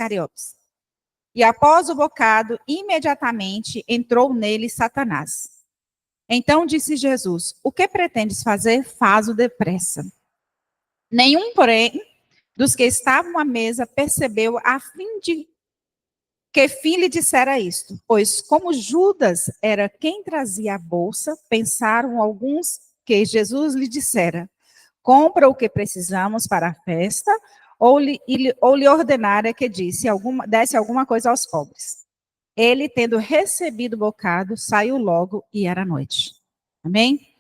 Iscariotes. E após o bocado, imediatamente entrou nele Satanás. Então disse Jesus: o que pretendes fazer, faz-o depressa. Nenhum, porém, dos que estavam à mesa percebeu a fim de que fim lhe dissera isto. Pois como Judas era quem trazia a bolsa, pensaram alguns que Jesus lhe dissera: compra o que precisamos para a festa, ou lhe ordenara que desse alguma coisa aos pobres. Ele, tendo recebido o bocado, saiu logo e era noite. Amém?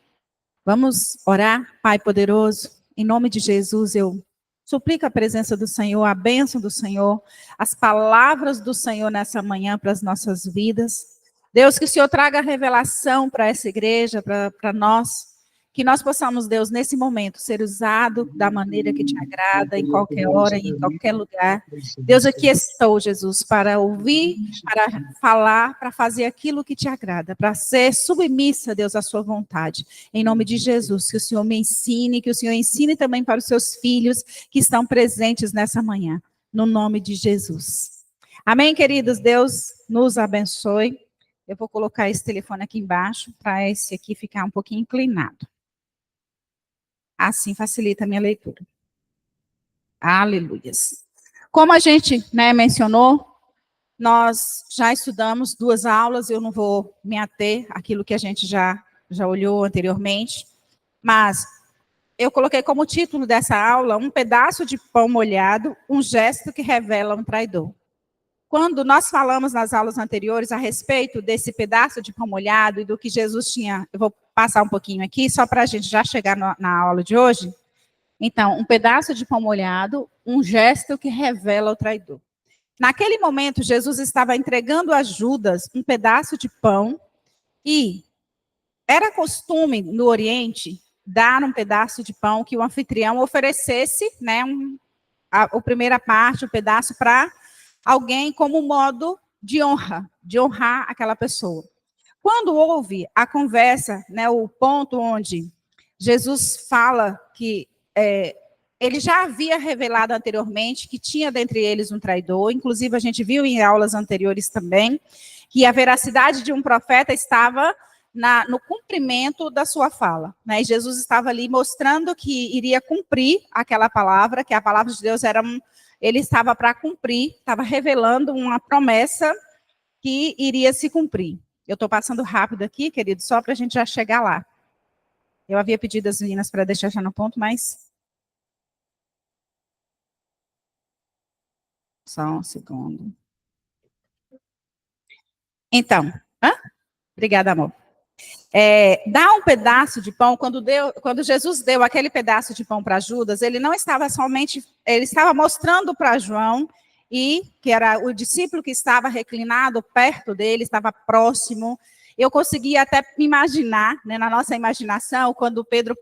Vamos orar, Pai poderoso, em nome de Jesus, eu suplico a presença do Senhor, a bênção do Senhor, as palavras do Senhor nessa manhã para as nossas vidas. Deus, que o Senhor traga revelação para essa igreja, para nós, que nós possamos, Deus, nesse momento, ser usado da maneira que te agrada, em qualquer hora e em qualquer lugar. Deus, aqui estou, Jesus, para ouvir, para falar, para fazer aquilo que te agrada, para ser submissa, Deus, à sua vontade. Em nome de Jesus, que o Senhor me ensine, que o Senhor ensine também para os seus filhos que estão presentes nessa manhã. No nome de Jesus. Amém, queridos? Deus nos abençoe. Eu vou colocar esse telefone aqui embaixo, para esse aqui ficar um pouquinho inclinado. Assim facilita a minha leitura. Aleluias. Como a gente mencionou, nós já estudamos 2 aulas, eu não vou me ater àquilo que a gente já olhou anteriormente, mas eu coloquei como título dessa aula, um pedaço de pão molhado, um gesto que revela um traidor. Quando nós falamos nas aulas anteriores a respeito desse pedaço de pão molhado e do que Jesus tinha, eu vou passar um pouquinho aqui, só para a gente já chegar na aula de hoje. Então, um pedaço de pão molhado, um gesto que revela o traidor. Naquele momento, Jesus estava entregando a Judas um pedaço de pão e era costume no Oriente dar um pedaço de pão que o anfitrião oferecesse, a primeira parte, o pedaço para alguém como modo de honrar aquela pessoa. Quando houve a conversa, o ponto onde Jesus fala que ele já havia revelado anteriormente que tinha dentre eles um traidor, inclusive a gente viu em aulas anteriores também, que a veracidade de um profeta estava no cumprimento da sua fala. E Jesus estava ali mostrando que iria cumprir aquela palavra, que a palavra de Deus ele estava para cumprir, estava revelando uma promessa que iria se cumprir. Eu estou passando rápido aqui, querido, só para a gente já chegar lá. Eu havia pedido às meninas para deixar já no ponto, mas... Só um segundo. Então, obrigada, amor. Dar um pedaço de pão, quando Jesus deu aquele pedaço de pão para Judas, ele não estava somente, ele estava mostrando para João, que era o discípulo que estava reclinado perto dele, estava próximo. Eu conseguia até imaginar, na nossa imaginação, quando Pedro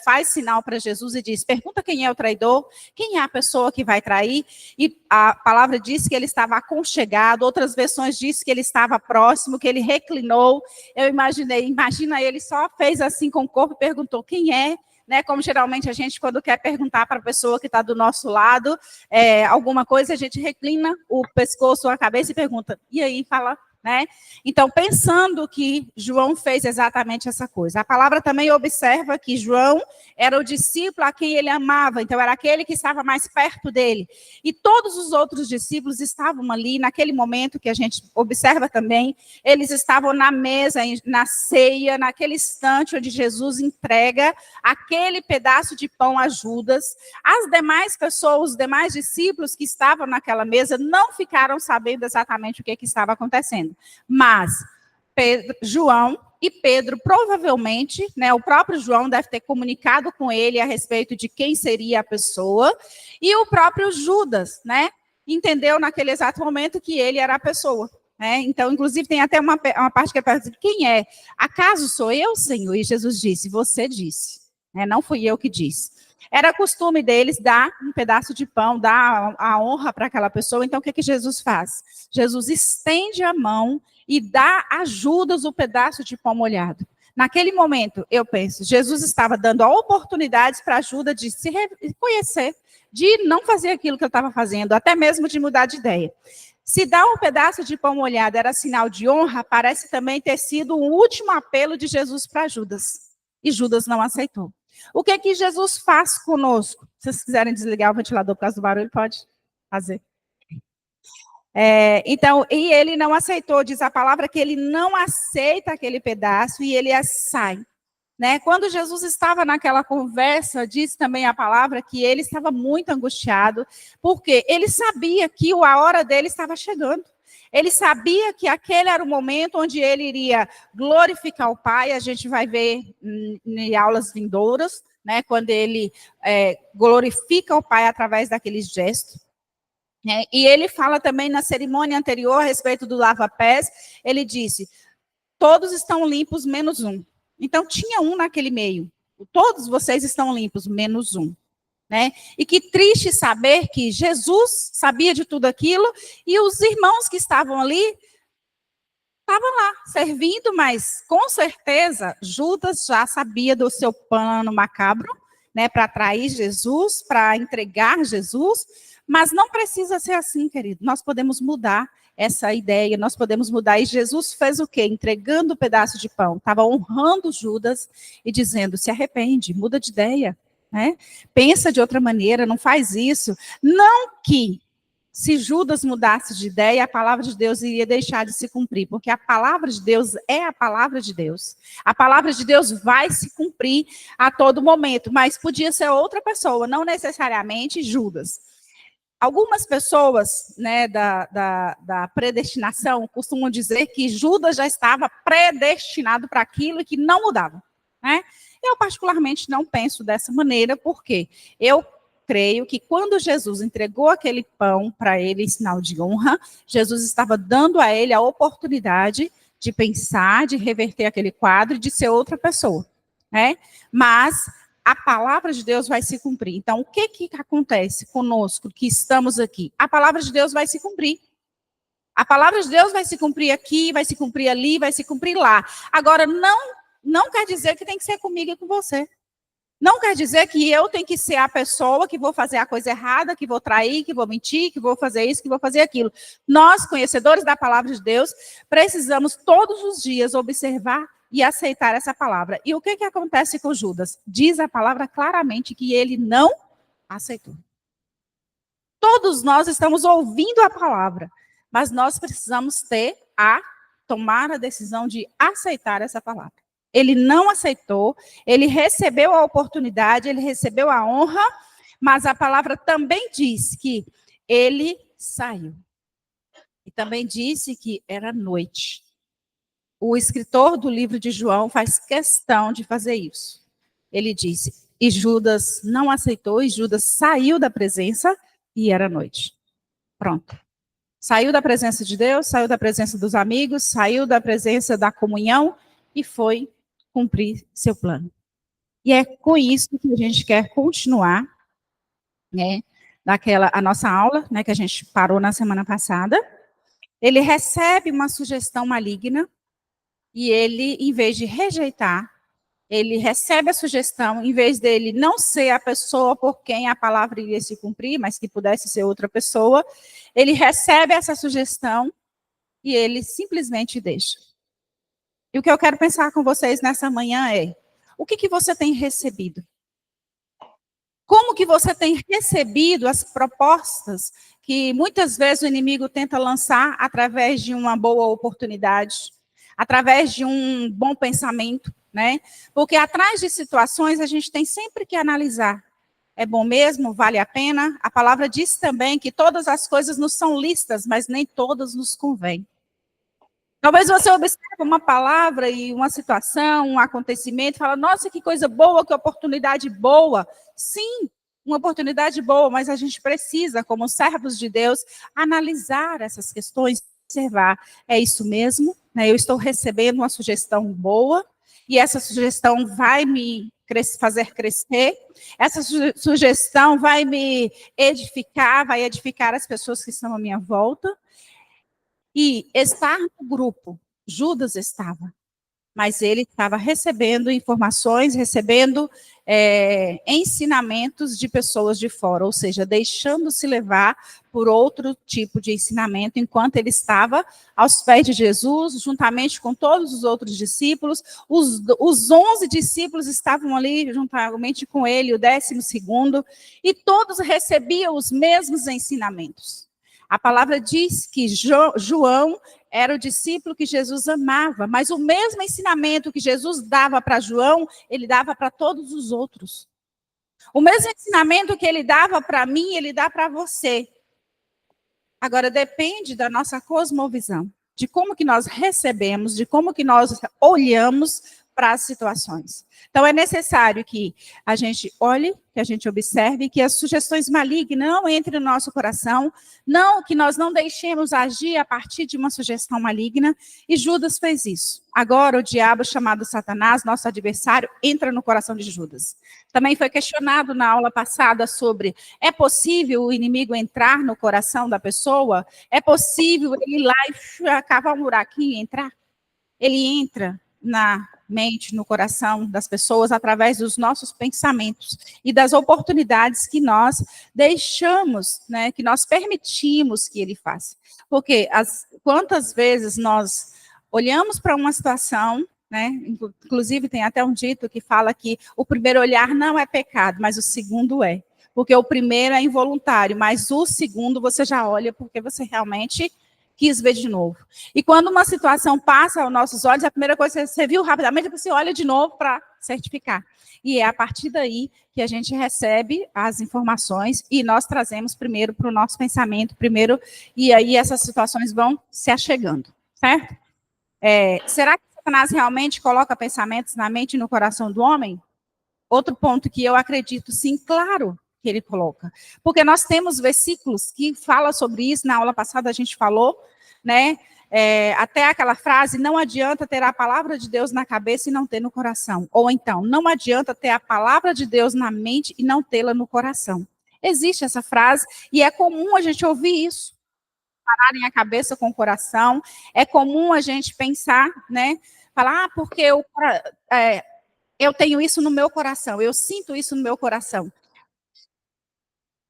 faz sinal para Jesus e diz: pergunta quem é o traidor, quem é a pessoa que vai trair, e a palavra diz que ele estava aconchegado, outras versões diz que ele estava próximo, que ele reclinou. Eu imagina ele só fez assim com o corpo e perguntou quem é, como geralmente a gente, quando quer perguntar para a pessoa que está do nosso lado alguma coisa, a gente reclina o pescoço, a cabeça e pergunta, e aí fala... Então, pensando que João fez exatamente essa coisa. A palavra também observa que João era o discípulo a quem ele amava, então era aquele que estava mais perto dele. E todos os outros discípulos estavam ali, naquele momento que a gente observa também, eles estavam na mesa, na ceia, naquele instante onde Jesus entrega aquele pedaço de pão a Judas. As demais pessoas, os demais discípulos que estavam naquela mesa, não ficaram sabendo exatamente o que estava acontecendo. Mas João e Pedro, provavelmente, o próprio João deve ter comunicado com ele a respeito de quem seria a pessoa, e o próprio Judas, entendeu naquele exato momento que ele era a pessoa. Então, inclusive, tem até uma parte que é pergunta: quem é? Acaso sou eu, Senhor? E Jesus disse: você disse, não fui eu que disse. Era costume deles dar um pedaço de pão, dar a honra para aquela pessoa. Então, o que Jesus faz? Jesus estende a mão e dá a Judas o pedaço de pão molhado. Naquele momento, eu penso, Jesus estava dando a oportunidade para Judas de se reconhecer, de não fazer aquilo que ele estava fazendo, até mesmo de mudar de ideia. Se dar um pedaço de pão molhado era sinal de honra, parece também ter sido o último apelo de Jesus para Judas. E Judas não aceitou. O que é que Jesus faz conosco? Se vocês quiserem desligar o ventilador por causa do barulho, pode fazer. Então, e ele não aceitou, diz a palavra que ele não aceita aquele pedaço e ele sai. Né? Quando Jesus estava naquela conversa, diz também a palavra que ele estava muito angustiado, porque ele sabia que a hora dele estava chegando. Ele sabia que aquele era o momento onde ele iria glorificar o Pai. A gente vai ver em aulas vindouras, né, quando ele glorifica o Pai através daqueles gestos. E ele fala também na cerimônia anterior a respeito do lava-pés, ele disse, todos estão limpos, menos um. Então, tinha um naquele meio. Todos vocês estão limpos, menos um. Né? E que triste saber que Jesus sabia de tudo aquilo e os irmãos que estavam ali estavam lá, servindo, mas com certeza Judas já sabia do seu plano macabro, né, para atrair Jesus, para entregar Jesus, mas não precisa ser assim, querido. Nós podemos mudar essa ideia, nós podemos mudar. E Jesus fez o quê? Entregando o pedaço de pão. Estava honrando Judas e dizendo, se arrepende, muda de ideia. Né? Pensa de outra maneira, não faz isso. Não que, se Judas mudasse de ideia, a palavra de Deus iria deixar de se cumprir, porque a palavra de Deus é a palavra de Deus. A palavra de Deus vai se cumprir a todo momento, mas podia ser outra pessoa, não necessariamente Judas. Algumas pessoas, né, da predestinação costumam dizer que Judas já estava predestinado para aquilo e que não mudava. Né? Eu, particularmente, não penso dessa maneira, porque eu creio que quando Jesus entregou aquele pão para ele em sinal de honra, Jesus estava dando a ele a oportunidade de pensar, de reverter aquele quadro e de ser outra pessoa. Né? Mas a palavra de Deus vai se cumprir. Então, o que acontece conosco que estamos aqui? A palavra de Deus vai se cumprir. A palavra de Deus vai se cumprir aqui, vai se cumprir ali, vai se cumprir lá. Agora, não quer dizer que tem que ser comigo e com você. Não quer dizer que eu tenho que ser a pessoa que vou fazer a coisa errada, que vou trair, que vou mentir, que vou fazer isso, que vou fazer aquilo. Nós, conhecedores da palavra de Deus, precisamos todos os dias observar e aceitar essa palavra. E o que acontece com Judas? Diz a palavra claramente que ele não aceitou. Todos nós estamos ouvindo a palavra, mas nós precisamos tomar a decisão de aceitar essa palavra. Ele não aceitou, ele recebeu a oportunidade, ele recebeu a honra, mas a palavra também diz que ele saiu. E também disse que era noite. O escritor do livro de João faz questão de fazer isso. Ele disse, e Judas não aceitou, e Judas saiu da presença, e era noite. Pronto. Saiu da presença de Deus, saiu da presença dos amigos, saiu da presença da comunhão, e foi cumprir seu plano. E é com isso que a gente quer continuar, né, a nossa aula, né, que a gente parou na semana passada. Ele recebe uma sugestão maligna, e ele, em vez de rejeitar, ele recebe a sugestão, em vez dele não ser a pessoa por quem a palavra iria se cumprir, mas que pudesse ser outra pessoa, ele recebe essa sugestão e ele simplesmente deixa. E o que eu quero pensar com vocês nessa manhã é, o que você tem recebido? Como que você tem recebido as propostas que muitas vezes o inimigo tenta lançar através de uma boa oportunidade, através de um bom pensamento, né? Porque atrás de situações a gente tem sempre que analisar. É bom mesmo? Vale a pena? A palavra diz também que todas as coisas nos são listas, mas nem todas nos convêm. Talvez você observe uma palavra e uma situação, um acontecimento, e fala, nossa, que coisa boa, que oportunidade boa. Sim, uma oportunidade boa, mas a gente precisa, como servos de Deus, analisar essas questões, observar, é isso mesmo? Eu estou recebendo uma sugestão boa, e essa sugestão vai me fazer crescer, essa sugestão vai me edificar, vai edificar as pessoas que estão à minha volta. E estar no grupo, Judas estava. mas ele estava recebendo informações, recebendo ensinamentos de pessoas de fora, ou seja, deixando-se levar por outro tipo de ensinamento, enquanto ele estava aos pés de Jesus, juntamente com todos os outros discípulos. Os 11 discípulos estavam ali juntamente com ele, o 12º, e todos recebiam os mesmos ensinamentos. A palavra diz que João era o discípulo que Jesus amava, mas o mesmo ensinamento que Jesus dava para João, ele dava para todos os outros. O mesmo ensinamento que ele dava para mim, ele dá para você. Agora, depende da nossa cosmovisão, de como que nós recebemos, de como que nós olhamos para as situações. Então, é necessário que a gente olhe, que a gente observe, que as sugestões malignas não entrem no nosso coração, não, que nós não deixemos agir a partir de uma sugestão maligna, e Judas fez isso. Agora, o diabo, chamado Satanás, nosso adversário, entra no coração de Judas. Também foi questionado na aula passada sobre, é possível o inimigo entrar no coração da pessoa? É possível ele ir lá e cavar um buraquinho e entrar? Ele entra na mente, no coração das pessoas, através dos nossos pensamentos e das oportunidades que nós deixamos, né, que nós permitimos que ele faça. Porque quantas vezes nós olhamos para uma situação, né, inclusive tem até um dito que fala que o primeiro olhar não é pecado, mas o segundo é. Porque o primeiro é involuntário, mas o segundo você já olha porque você realmente quis ver de novo. E quando uma situação passa aos nossos olhos, a primeira coisa que você viu rapidamente, você olha de novo para certificar. E é a partir daí que a gente recebe as informações e nós trazemos primeiro para o nosso pensamento, primeiro, e aí essas situações vão se achegando, certo? Será que Satanás realmente coloca pensamentos na mente e no coração do homem? Outro ponto que eu acredito, sim, claro, que ele coloca. Porque nós temos versículos que falam sobre isso, na aula passada a gente falou, né? Até aquela frase, não adianta ter a palavra de Deus na cabeça e não ter no coração. Ou então, não adianta ter a palavra de Deus na mente e não tê-la no coração. Existe essa frase e é comum a gente ouvir isso. Pararem a cabeça com o coração. É comum a gente pensar, né? Falar, porque eu tenho isso no meu coração, eu sinto isso no meu coração.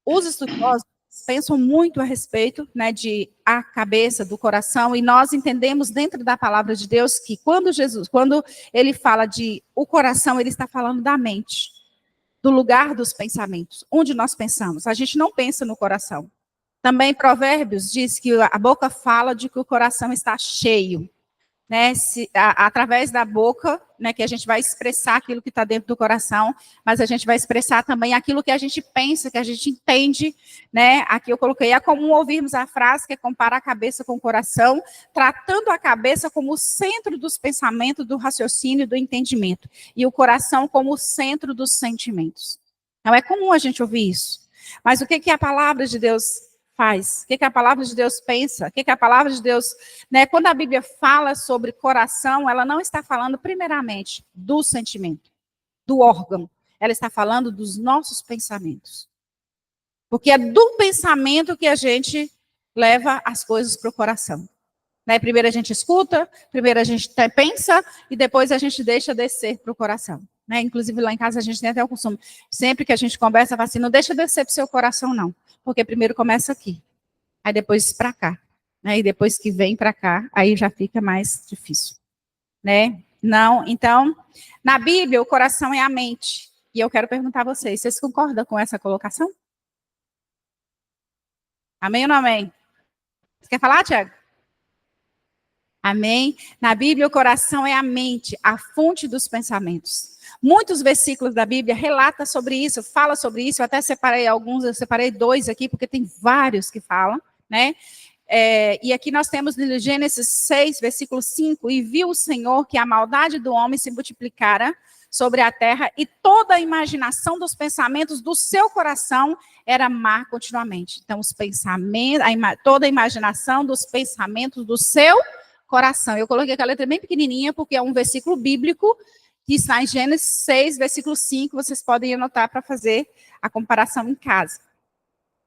Os estudiosos pensam muito a respeito, né, de a cabeça, do coração, e nós entendemos dentro da palavra de Deus que quando ele fala de o coração, ele está falando da mente, do lugar dos pensamentos, onde nós pensamos. A gente não pensa no coração. Também Provérbios diz que a boca fala de que o coração está cheio. Né, através da boca, né, que a gente vai expressar aquilo que está dentro do coração, mas a gente vai expressar também aquilo que a gente pensa, que a gente entende, né, aqui eu coloquei, é comum ouvirmos a frase que é comparar a cabeça com o coração, tratando a cabeça como o centro dos pensamentos, do raciocínio e do entendimento, e o coração como o centro dos sentimentos. Então é comum a gente ouvir isso, mas o que a palavra de Deus faz? O que a palavra de Deus pensa? O que a palavra de Deus... Né, quando a Bíblia fala sobre coração, ela não está falando primeiramente do sentimento, do órgão. Ela está falando dos nossos pensamentos. Porque é do pensamento que a gente leva as coisas para o coração. Né, primeiro a gente escuta, primeiro a gente pensa e depois a gente deixa descer para o coração. Né, inclusive lá em casa a gente tem até o costume, sempre que a gente conversa, fala assim, não deixa descer para o seu coração não. Porque primeiro começa aqui, aí depois para cá, né? E depois que vem para cá, aí já fica mais difícil, né? Não, então, na Bíblia, o coração é a mente. E eu quero perguntar a vocês concordam com essa colocação? Amém ou não amém? Você quer falar, Tiago? Amém? Na Bíblia, o coração é a mente, a fonte dos pensamentos. Muitos versículos da Bíblia relatam sobre isso, fala sobre isso. Eu até separei alguns, eu separei 2 aqui, porque tem vários que falam, né? E aqui nós temos no Gênesis 6, versículo 5, e viu o Senhor que a maldade do homem se multiplicara sobre a terra, e toda a imaginação dos pensamentos do seu coração era má continuamente. Então, os pensamentos, toda a imaginação dos pensamentos do seu coração. Eu coloquei aquela letra bem pequenininha, porque é um versículo bíblico, que está em Gênesis 6, versículo 5, vocês podem anotar para fazer a comparação em casa.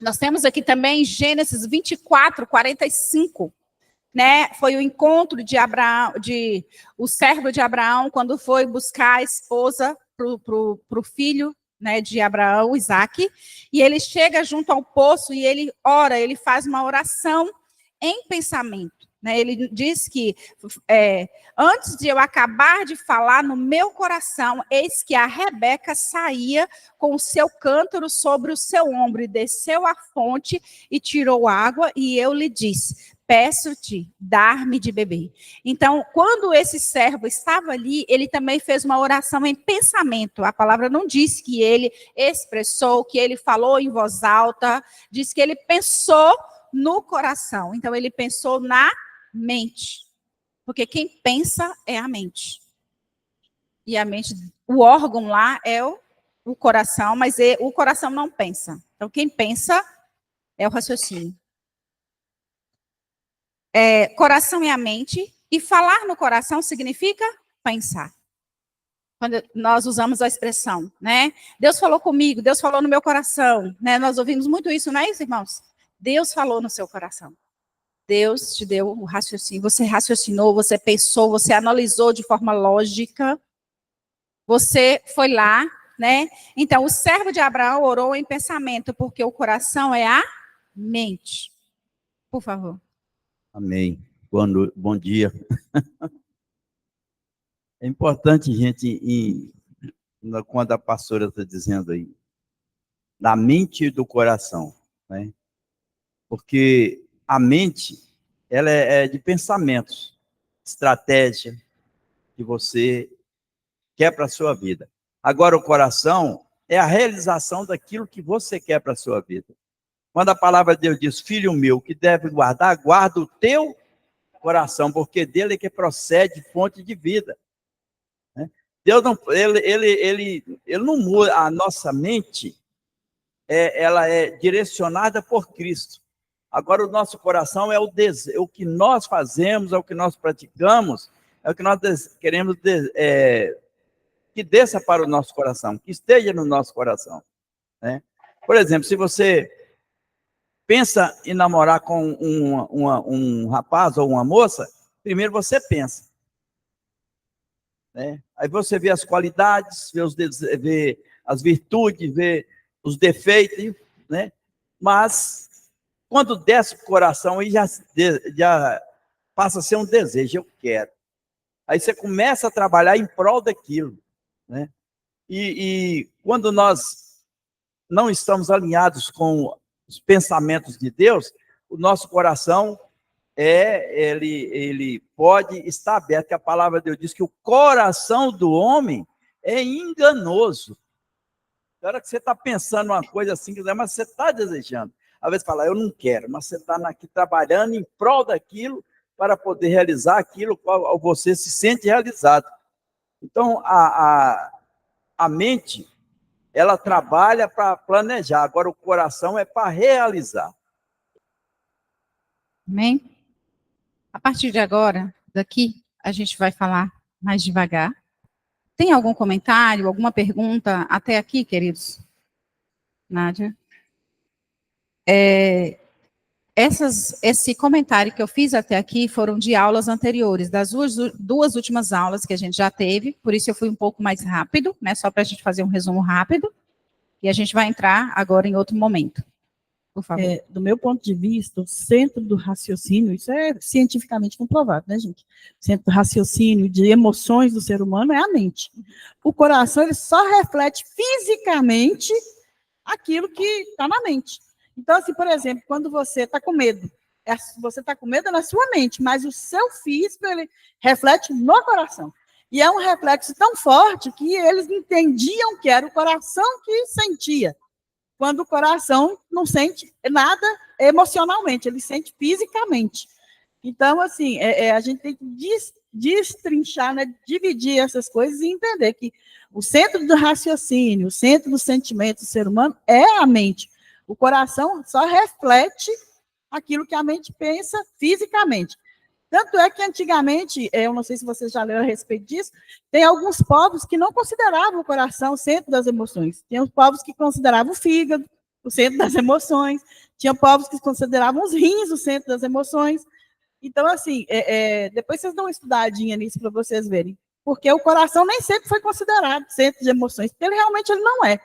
Nós temos aqui também Gênesis 24, 45, né? Foi o encontro de Abraão, o servo de Abraão, quando foi buscar a esposa para o filho, né, de Abraão, Isaque, e ele chega junto ao poço e ele ora, ele faz uma oração em pensamento. Né? Ele diz que, antes de eu acabar de falar no meu coração, eis que a Rebeca saía com o seu cântaro sobre o seu ombro e desceu à fonte e tirou água, e eu lhe disse: peço-te, dar-me de beber. Então, quando esse servo estava ali, ele também fez uma oração em pensamento. A palavra não diz que ele expressou, que ele falou em voz alta, diz que ele pensou no coração. Então, ele pensou na mente. Porque quem pensa é a mente. E a mente, o órgão lá é o coração, mas o coração não pensa. Então, quem pensa é o raciocínio. Coração é a mente, e falar no coração significa pensar. Quando nós usamos a expressão, né? Deus falou comigo, Deus falou no meu coração, né? Nós ouvimos muito isso, não é isso, irmãos? Deus falou no seu coração. Deus te deu o raciocínio, você raciocinou, você pensou, você analisou de forma lógica, você foi lá, né? Então, o servo de Abraão orou em pensamento, porque o coração é a mente. Por favor. Amém. Bom dia. É importante, gente, quando a pastora está dizendo aí, da mente e do coração, né? Porque a mente, ela é de pensamentos, estratégia que você quer para a sua vida. Agora, o coração é a realização daquilo que você quer para a sua vida. Quando a palavra de Deus diz: filho meu, que deve guardar, guarda o teu coração, porque dele é que procede fonte de vida. Deus não, ele não muda. A nossa mente, ela é direcionada por Cristo. Agora, o nosso coração é o que nós fazemos, é o que nós praticamos, é o que nós queremos que desça para o nosso coração, que esteja no nosso coração, né? Por exemplo, se você pensa em namorar com um rapaz ou uma moça, primeiro você pensa, né? Aí você vê as qualidades, vê as virtudes, vê os defeitos, né? Mas quando desce o coração, aí já passa a ser um desejo: eu quero. Aí você começa a trabalhar em prol daquilo, né? E quando nós não estamos alinhados com os pensamentos de Deus, o nosso coração ele pode estar aberto, que a palavra de Deus diz que o coração do homem é enganoso. Na hora que você está pensando uma coisa assim, mas você está desejando. Às vezes fala: eu não quero, mas você está aqui trabalhando em prol daquilo para poder realizar aquilo qual você se sente realizado. Então, a mente, ela trabalha para planejar, agora o coração é para realizar. Amém? A partir de agora, daqui, a gente vai falar mais devagar. Tem algum comentário, alguma pergunta até aqui, queridos? Nádia? Esse comentário que eu fiz até aqui foram de aulas anteriores, das duas últimas aulas que a gente já teve, por isso eu fui um pouco mais rápido, né, só para a gente fazer um resumo rápido, e a gente vai entrar agora em outro momento. Por favor. Do meu ponto de vista, o centro do raciocínio, isso é cientificamente comprovado, né, gente? O centro do raciocínio de emoções do ser humano é a mente. O coração, ele só reflete fisicamente aquilo que está na mente. Então, assim, por exemplo, quando você está com medo, você está com medo na sua mente, mas o seu físico, ele reflete no coração. E é um reflexo tão forte que eles entendiam que era o coração que sentia, quando o coração não sente nada emocionalmente, ele sente fisicamente. Então, assim, a gente tem que destrinchar, né, dividir essas coisas e entender que o centro do raciocínio, o centro do sentimento do ser humano é a mente. O coração só reflete aquilo que a mente pensa fisicamente. Tanto é que antigamente, eu não sei se vocês já leram a respeito disso, tem alguns povos que não consideravam o coração o centro das emoções. Tem os povos que consideravam o fígado o centro das emoções. Tinha povos que consideravam os rins o centro das emoções. Então, assim, depois vocês dão uma estudadinha nisso para vocês verem. Porque o coração nem sempre foi considerado centro de emoções, porque ele não é,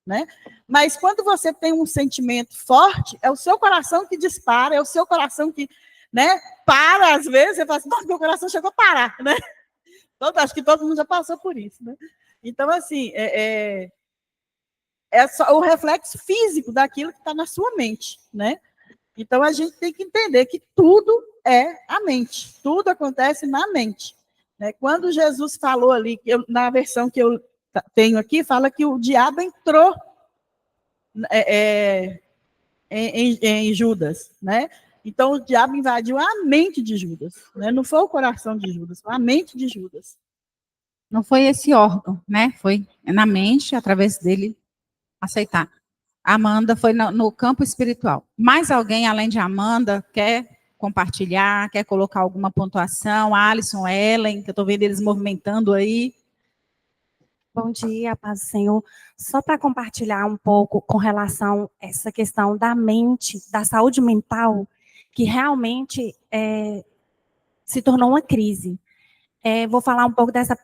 né? Mas quando você tem um sentimento forte, é o seu coração que dispara, é o seu coração que, né, para, às vezes, você fala assim, meu coração chegou a parar, né? Acho que todo mundo já passou por isso, né? Então, assim, é só o reflexo físico daquilo que está na sua mente, né? Então, a gente tem que entender que tudo é a mente, tudo acontece na mente. Né? Quando Jesus falou ali, na versão que eu tenho aqui, fala que o diabo entrou em Judas, né? Então, o diabo invadiu a mente de Judas, né? Não foi o coração de Judas, foi a mente de Judas. Não foi esse órgão, né? Foi na mente, através dele, aceitar. Amanda foi no campo espiritual. Mais alguém, além de Amanda, quer compartilhar, quer colocar alguma pontuação? Alisson, Ellen, que eu estou vendo eles movimentando aí. Bom dia, paz do Senhor. Só para compartilhar um pouco com relação a essa questão da mente, da saúde mental, que realmente se tornou uma crise. Vou falar um pouco dessa,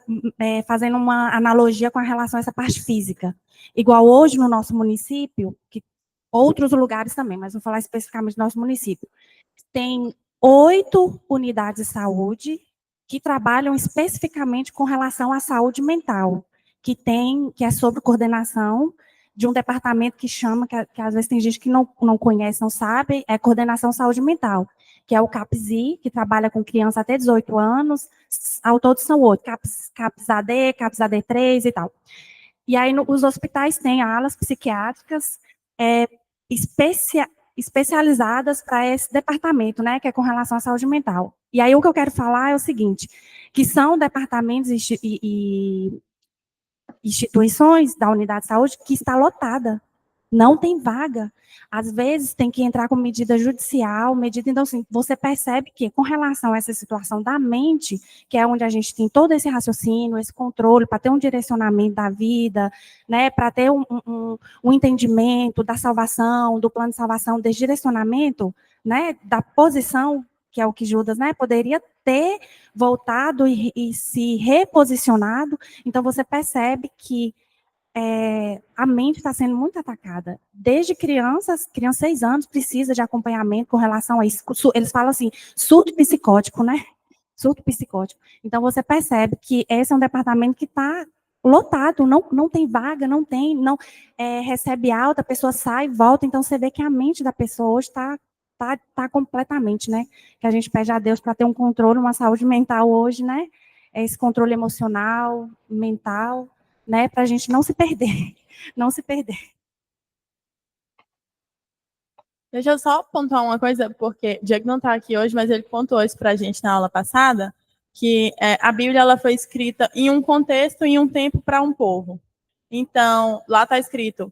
fazendo uma analogia com a relação a essa parte física. Igual hoje no nosso município, que outros lugares também, mas vou falar especificamente do nosso município, tem 8 unidades de saúde que trabalham especificamente com relação à saúde mental, que é sobre coordenação de um departamento que chama, que às vezes tem gente que não conhece, não sabe, é Coordenação Saúde Mental, que é o CAPSI, que trabalha com crianças até 18 anos, ao todo são 8, CAPS-AD, CAPS-AD3 e tal. E aí, os hospitais têm alas psiquiátricas especializadas para esse departamento, né, que é com relação à saúde mental. E aí, o que eu quero falar é o seguinte, que são departamentos e instituições da unidade de saúde que está lotada, não tem vaga. Às vezes tem que entrar com medida judicial, então assim, você percebe que com relação a essa situação da mente, que é onde a gente tem todo esse raciocínio, esse controle, para ter um direcionamento da vida, né, para ter um entendimento da salvação, do plano de salvação, desse direcionamento, né, da posição, que é o que Judas, né, poderia ter voltado e se reposicionado. Então você percebe que a mente está sendo muito atacada. Desde criança 6 anos, precisa de acompanhamento com relação a isso. Eles falam assim, surto psicótico, né? Surto psicótico. Então, você percebe que esse é um departamento que está lotado, não tem vaga, não recebe alta, a pessoa sai, volta. Então, você vê que a mente da pessoa hoje está completamente, né? Que a gente pede a Deus para ter um controle, uma saúde mental hoje, né? Esse controle emocional, mental, né, para a gente não se perder, não se perder. Deixa eu só pontuar uma coisa, porque o Diego não está aqui hoje, mas ele pontuou isso para a gente na aula passada, que a Bíblia ela foi escrita em um contexto, em um tempo para um povo. Então, lá está escrito,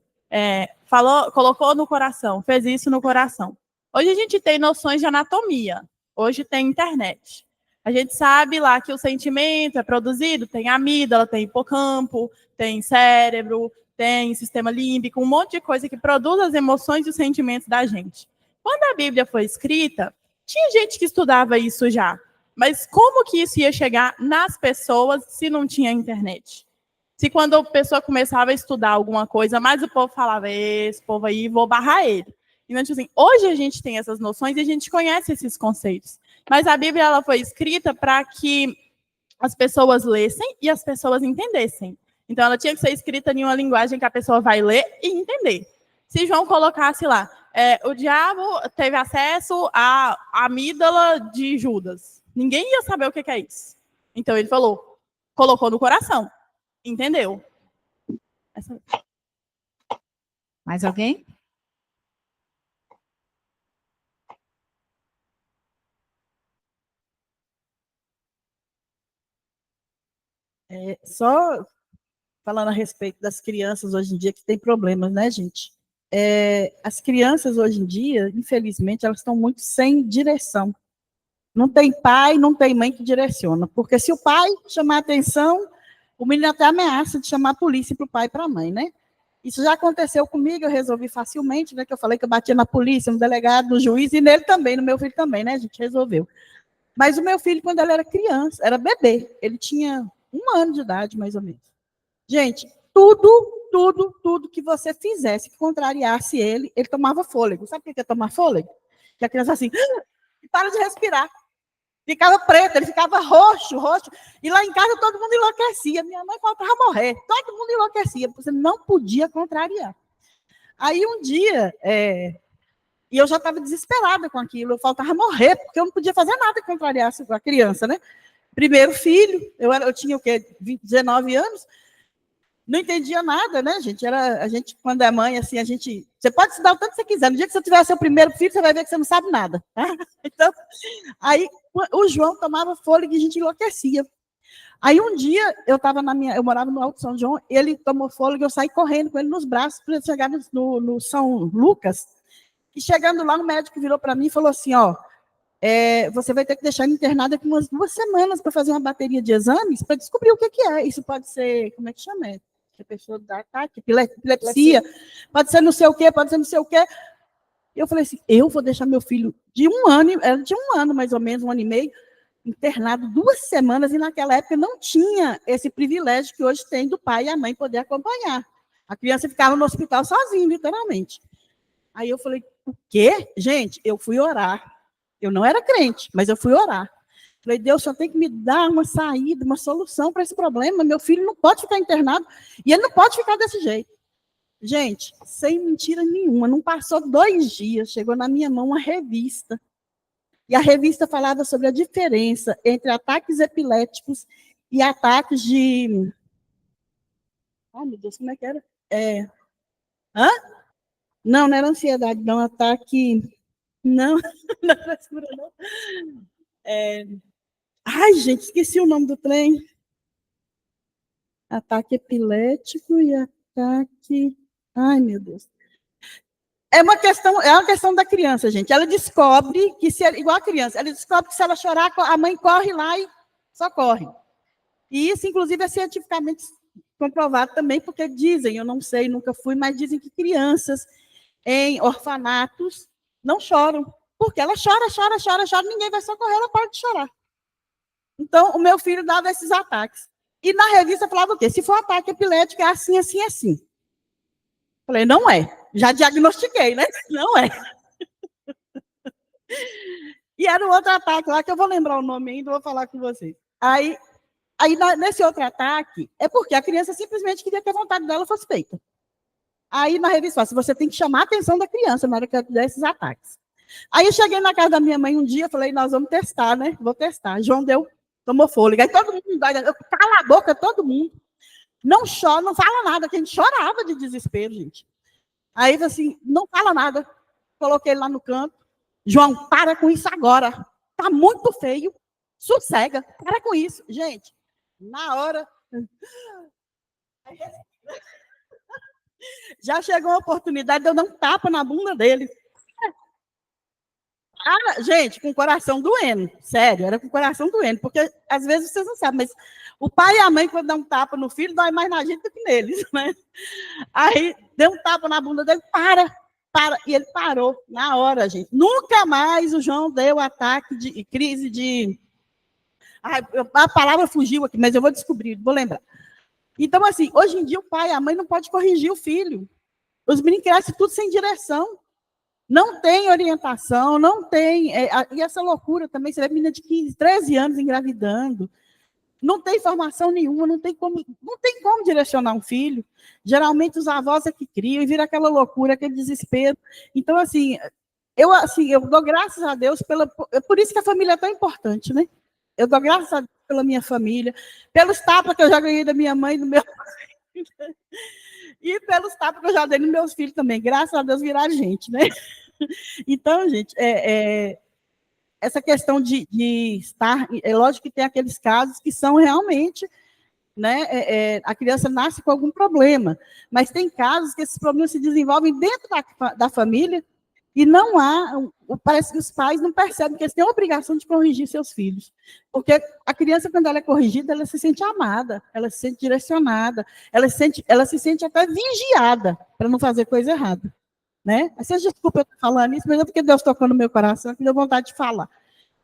colocou no coração, fez isso no coração. Hoje a gente tem noções de anatomia, hoje tem internet. A gente sabe lá que o sentimento é produzido, tem amígdala, tem hipocampo, tem cérebro, tem sistema límbico, um monte de coisa que produz as emoções e os sentimentos da gente. Quando a Bíblia foi escrita, tinha gente que estudava isso já, mas como que isso ia chegar nas pessoas se não tinha internet? Se quando a pessoa começava a estudar alguma coisa, mais o povo falava, esse povo aí, vou barrar ele. Então, assim, hoje a gente tem essas noções e a gente conhece esses conceitos. Mas a Bíblia ela foi escrita para que as pessoas lessem e as pessoas entendessem. Então, ela tinha que ser escrita em uma linguagem que a pessoa vai ler e entender. Se João colocasse lá, o diabo teve acesso à amígdala de Judas, ninguém ia saber o que é isso. Então, ele colocou no coração. Entendeu? Mais alguém? Só falando a respeito das crianças hoje em dia que tem problemas, né, gente? As crianças hoje em dia, infelizmente, elas estão muito sem direção. Não tem pai, não tem mãe que direciona. Porque se o pai chamar atenção, o menino até ameaça de chamar a polícia para o pai e para a mãe, né? Isso já aconteceu comigo, eu resolvi facilmente, né? Que eu falei que eu batia na polícia, no delegado, no juiz, e nele também, no meu filho também, né? A gente resolveu. Mas o meu filho, quando ele era criança, era bebê, ele tinha 1 ano de idade, mais ou menos. Gente, tudo que você fizesse que contrariasse ele tomava fôlego. Sabe o que é tomar fôlego? Que a criança assim, e para de respirar. Ficava preto, ele ficava roxo. E lá em casa todo mundo enlouquecia. Minha mãe faltava morrer. Todo mundo enlouquecia, porque você não podia contrariar. Aí um dia, e eu já estava desesperada com aquilo, eu faltava morrer, porque eu não podia fazer nada que contrariasse a criança, né? Primeiro filho, eu tinha o quê? 19 anos, não entendia nada, né, gente? A gente, quando é mãe, assim, você pode estudar o tanto que você quiser. No dia que você tiver seu primeiro filho, você vai ver que você não sabe nada. Tá? Então, aí o João tomava fôlego e a gente enlouquecia. Aí um dia, eu morava no Alto São João, ele tomou fôlego, eu saí correndo com ele nos braços para chegar no São Lucas. E chegando lá, o médico virou para mim e falou assim, ó, você vai ter que deixar ele internado aqui umas 2 semanas para fazer uma bateria de exames para descobrir o que é. Isso pode ser, como é que chama? Que a pessoa dá ataque, epilepsia, pode ser não sei o quê, pode ser não sei o quê. Eu falei assim, eu vou deixar meu filho de 1 ano, ele tinha 1 ano mais ou menos, 1 ano e meio, internado 2 semanas, e naquela época não tinha esse privilégio que hoje tem do pai e a mãe poder acompanhar. A criança ficava no hospital sozinha, literalmente. Aí eu falei, o quê? Gente, eu fui orar. Eu não era crente, mas eu fui orar. Falei, Deus, só tem que me dar uma saída, uma solução para esse problema. Meu filho não pode ficar internado e ele não pode ficar desse jeito. Gente, sem mentira nenhuma, não passou 2 dias, chegou na minha mão uma revista. E a revista falava sobre a diferença entre ataques epiléticos e ataques de... Ai, meu Deus, como é que era? Hã? Não era ansiedade, não, ataque... Não, não era frescura, não. Ai, gente, esqueci o nome do trem. Ataque epilético e ataque... Ai, meu Deus. É uma questão da criança, gente. Ela descobre que, igual a criança, ela descobre que se ela chorar, a mãe corre lá e socorre. E isso, inclusive, é cientificamente comprovado também, porque dizem, eu não sei, nunca fui, mas dizem que crianças em orfanatos não choram. Porque ela chora, ninguém vai socorrer, ela para de chorar. Então, o meu filho dava esses ataques. E na revista falava o quê? Se for ataque epilético, é assim, assim, assim. Falei, não é. Já diagnostiquei, né? Não é. E era um outro ataque lá, que eu vou lembrar o nome ainda, vou falar com vocês. Aí nesse outro ataque, é porque a criança simplesmente queria que a vontade dela fosse feita. Aí na revista, você tem que chamar a atenção da criança na hora que ela der esses ataques. Aí eu cheguei na casa da minha mãe um dia, falei, nós vamos testar, né? Vou testar. João tomou fôlego. Aí todo mundo, cala a boca, todo mundo. Não chora, não fala nada, que a gente chorava de desespero, gente. Aí, assim, não fala nada. Coloquei ele lá no canto. João, para com isso agora. Tá muito feio. Sossega, para com isso. Gente, na hora... Já chegou a oportunidade de eu dar um tapa na bunda dele. Gente, com o coração doendo, sério, era com o coração doendo, porque às vezes vocês não sabem, mas o pai e a mãe, quando dão um tapa no filho, dói mais na gente do que neles, né? Aí, deu um tapa na bunda dele, para, e ele parou na hora, gente. Nunca mais o João deu ataque de crise de... a palavra fugiu aqui, mas eu vou descobrir, vou lembrar. Então, assim, hoje em dia o pai e a mãe não podem corrigir o filho. Os meninos crescem tudo sem direção. Não tem orientação, não tem... e essa loucura também, você vê menina de 15, 13 anos engravidando, não tem formação nenhuma, não tem como direcionar um filho. Geralmente os avós é que criam e vira aquela loucura, aquele desespero. Então, assim, eu dou graças a Deus por isso que a família é tão importante, né? Eu dou graças a Deus pela minha família, pelos tapas que eu já ganhei da minha mãe e do meu pai, e pelos tapas que eu já dei nos meus filhos também. Graças a Deus viraram gente, né? Então, gente, essa questão de estar... É lógico que tem aqueles casos que são realmente... Né, a criança nasce com algum problema, mas tem casos que esses problemas se desenvolvem dentro da família e não parece que os pais não percebem que eles têm a obrigação de corrigir seus filhos. Porque a criança, quando ela é corrigida, ela se sente amada, ela se sente direcionada, ela se sente até vigiada para não fazer coisa errada. Né? Vocês desculpem eu estar falando isso, mas é porque Deus tocou no meu coração, que deu vontade de falar.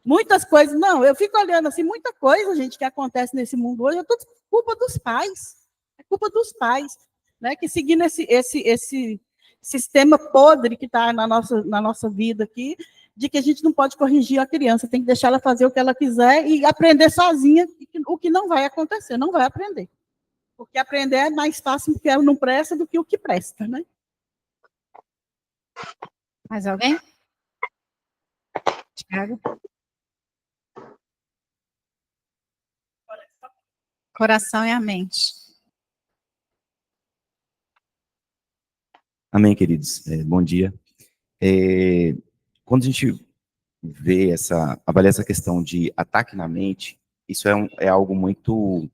Muitas coisas, não, eu fico olhando assim, muita coisa, gente, que acontece nesse mundo hoje, é tudo culpa dos pais. É culpa dos pais, né? Que seguindo esse sistema podre que está na nossa vida aqui, de que a gente não pode corrigir a criança, tem que deixar ela fazer o que ela quiser e aprender sozinha, o que não vai acontecer, não vai aprender. Porque aprender é mais fácil porque não presta do que o que presta, né? Mais alguém? Tiago? Coração e a mente. Amém, queridos. Bom dia. Quando a gente avalia essa questão de ataque na mente, isso é algo muito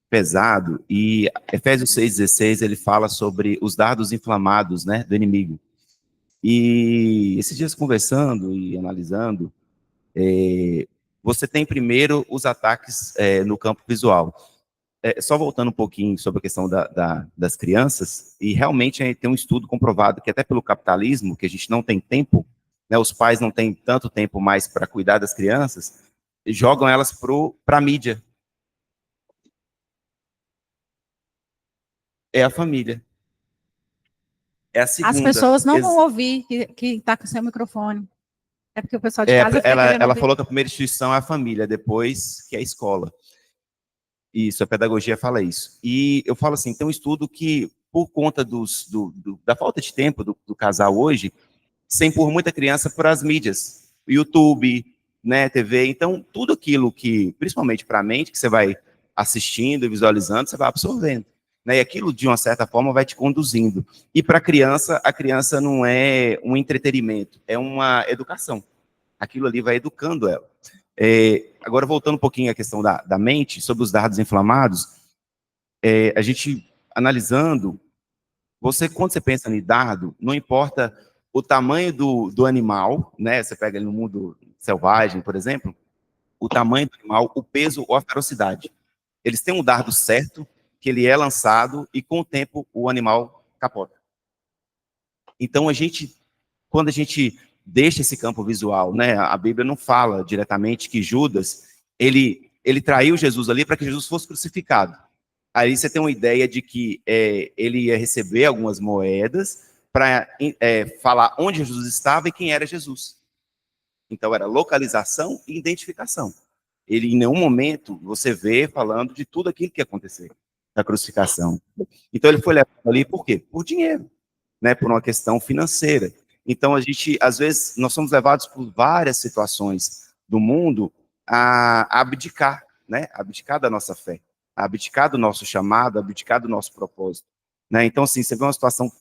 pesado, e Efésios 6,16, ele fala sobre os dardos inflamados, né, do inimigo. E esses dias conversando e analisando, você tem primeiro os ataques no campo visual. Só voltando um pouquinho sobre a questão das crianças, e realmente tem um estudo comprovado que até pelo capitalismo, que a gente não tem tempo, né, os pais não têm tanto tempo mais para cuidar das crianças, jogam elas para a mídia. É a família. É a segunda. As pessoas não vão ouvir que está com seu microfone. É porque o pessoal de casa fica querendo ela ouvir. falou que a primeira instituição é a família, depois que é a escola. Isso, a pedagogia fala isso. E eu falo assim, tem um estudo que, por conta da falta de tempo do casal hoje, se empurra muita criança para as mídias, YouTube, né, TV, então tudo aquilo que, principalmente para a mente, que você vai assistindo e visualizando, você vai absorvendo, né, e aquilo, de uma certa forma, vai te conduzindo. E para a criança não é um entretenimento, é uma educação. Aquilo ali vai educando ela. Agora, voltando um pouquinho à questão da mente, sobre os dardos inflamados, a gente, analisando, quando você pensa em dardo, não importa o tamanho do animal, né? Você pega ele no mundo selvagem, por exemplo, o tamanho do animal, o peso ou a ferocidade. Eles têm um dardo certo, que ele é lançado, e com o tempo o animal capota. Então, quando a gente deixa esse campo visual, né? A Bíblia não fala diretamente que Judas, ele traiu Jesus ali para que Jesus fosse crucificado. Aí você tem uma ideia de que ele ia receber algumas moedas para falar onde Jesus estava e quem era Jesus. Então, era localização e identificação. Ele, em nenhum momento, você vê falando de tudo aquilo que ia acontecer da crucificação. Então, ele foi levado ali por quê? Por dinheiro, né? Por uma questão financeira. Então, às vezes, nós somos levados por várias situações do mundo a abdicar, né? A abdicar da nossa fé, a abdicar do nosso chamado, a abdicar do nosso propósito, né? Então, assim, você vê uma situação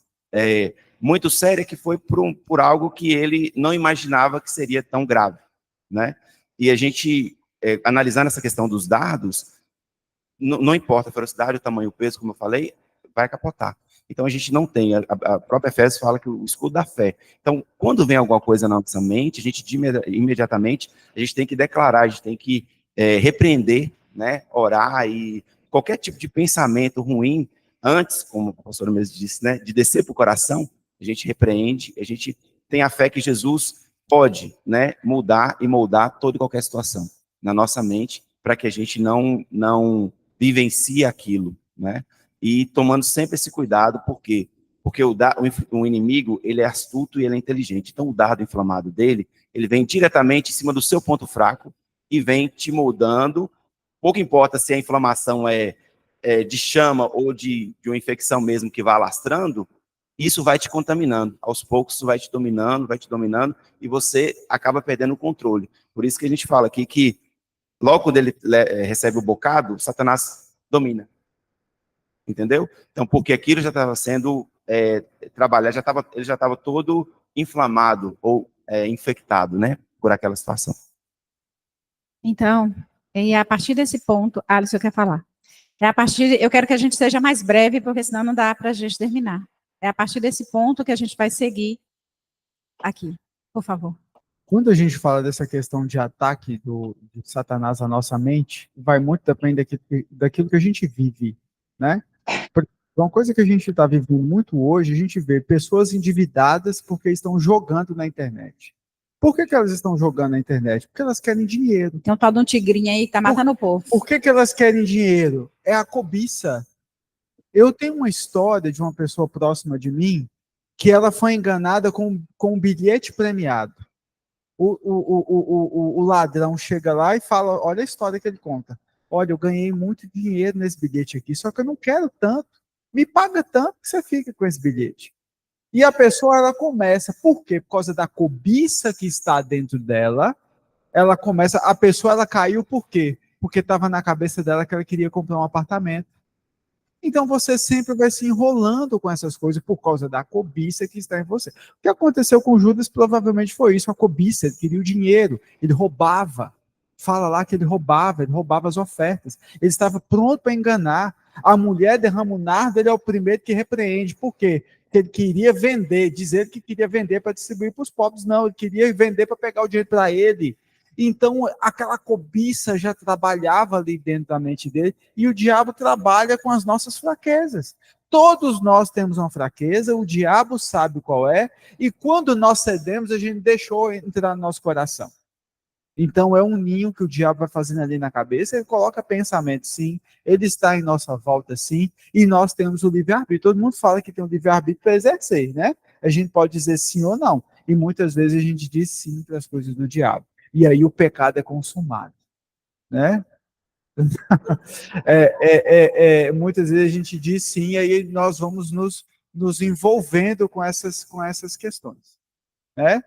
muito séria que foi por algo que ele não imaginava que seria tão grave, né? E a gente, analisando essa questão dos dardos, não importa a velocidade, o tamanho, o peso, como eu falei, vai capotar. Então, a gente não tem, a própria Efésios fala que o escudo da fé. Então, quando vem alguma coisa na nossa mente, a gente imediatamente, a gente tem que declarar, a gente tem que repreender, né, orar, e qualquer tipo de pensamento ruim, antes, como a pastora mesmo disse, né, de descer para o coração, a gente repreende, a gente tem a fé que Jesus pode, né, mudar e moldar toda e qualquer situação na nossa mente, para que a gente não vivencie aquilo, né? E tomando sempre esse cuidado, por quê? Porque o inimigo, ele é astuto e ele é inteligente. Então, o dardo inflamado dele, ele vem diretamente em cima do seu ponto fraco e vem te moldando. Pouco importa se a inflamação é de chama ou de uma infecção mesmo que vai alastrando, isso vai te contaminando. Aos poucos, isso vai te dominando, e você acaba perdendo o controle. Por isso que a gente fala aqui que, logo quando ele recebe o bocado, Satanás domina. Entendeu? Então, porque aquilo já estava sendo trabalhado, ele já estava todo inflamado ou infectado, né, por aquela situação. Então, e a partir desse ponto, Alisson quer falar. Eu quero que a gente seja mais breve, porque senão não dá para a gente terminar. É a partir desse ponto que a gente vai seguir aqui. Por favor. Quando a gente fala dessa questão de ataque de Satanás à nossa mente, vai muito depender daquilo que a gente vive, né? Porque uma coisa que a gente está vivendo muito hoje, a gente vê pessoas endividadas porque estão jogando na internet. Por que elas estão jogando na internet? Porque elas querem dinheiro. Tem um tal de um tigrinho aí que tá matando o povo. Por que elas querem dinheiro? É a cobiça. Eu tenho uma história de uma pessoa próxima de mim que ela foi enganada com um bilhete premiado. O ladrão chega lá e fala, olha a história que ele conta. Olha, eu ganhei muito dinheiro nesse bilhete aqui, só que eu não quero tanto. Me paga tanto que você fica com esse bilhete. E a pessoa, ela começa, por quê? Por causa da cobiça que está dentro dela, ela começa, a pessoa, ela caiu por quê? Porque estava na cabeça dela que ela queria comprar um apartamento. Então você sempre vai se enrolando com essas coisas por causa da cobiça que está em você. O que aconteceu com Judas provavelmente foi isso, a cobiça, ele queria o dinheiro, ele roubava. Fala lá que ele roubava as ofertas. Ele estava pronto para enganar. A mulher derrama o nardo, ele é o primeiro que repreende. Por quê? Porque ele queria vender, dizer que queria vender para distribuir para os pobres. Não, ele queria vender para pegar o dinheiro para ele. Então, aquela cobiça já trabalhava ali dentro da mente dele, e o diabo trabalha com as nossas fraquezas. Todos nós temos uma fraqueza, o diabo sabe qual é, e quando nós cedemos, a gente deixou entrar no nosso coração. Então, é um ninho que o diabo vai fazendo ali na cabeça, ele coloca pensamento, sim, ele está em nossa volta, sim, e nós temos o livre-arbítrio. Todo mundo fala que tem um livre-arbítrio para exercer, né? A gente pode dizer sim ou não, e muitas vezes a gente diz sim para as coisas do diabo. E aí o pecado é consumado, né? Muitas vezes a gente diz sim, e aí nós vamos nos envolvendo com essas questões, né?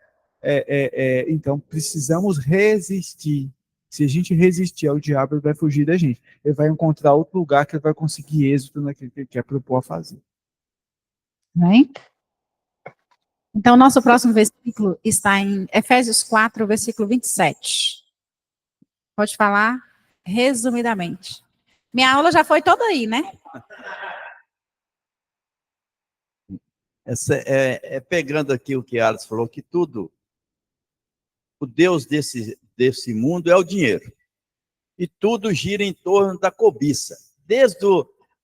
Então precisamos resistir. Se a gente resistir ao diabo, ele vai fugir da gente. Ele vai encontrar outro lugar que ele vai conseguir êxito naquilo que ele quer propor a fazer. Bem? Então, nosso próximo versículo está em Efésios 4, versículo 27. Pode falar resumidamente. Minha aula já foi toda aí, né? Pegando aqui o que a Alice falou, que tudo, o Deus desse mundo é o dinheiro. E tudo gira em torno da cobiça. Desde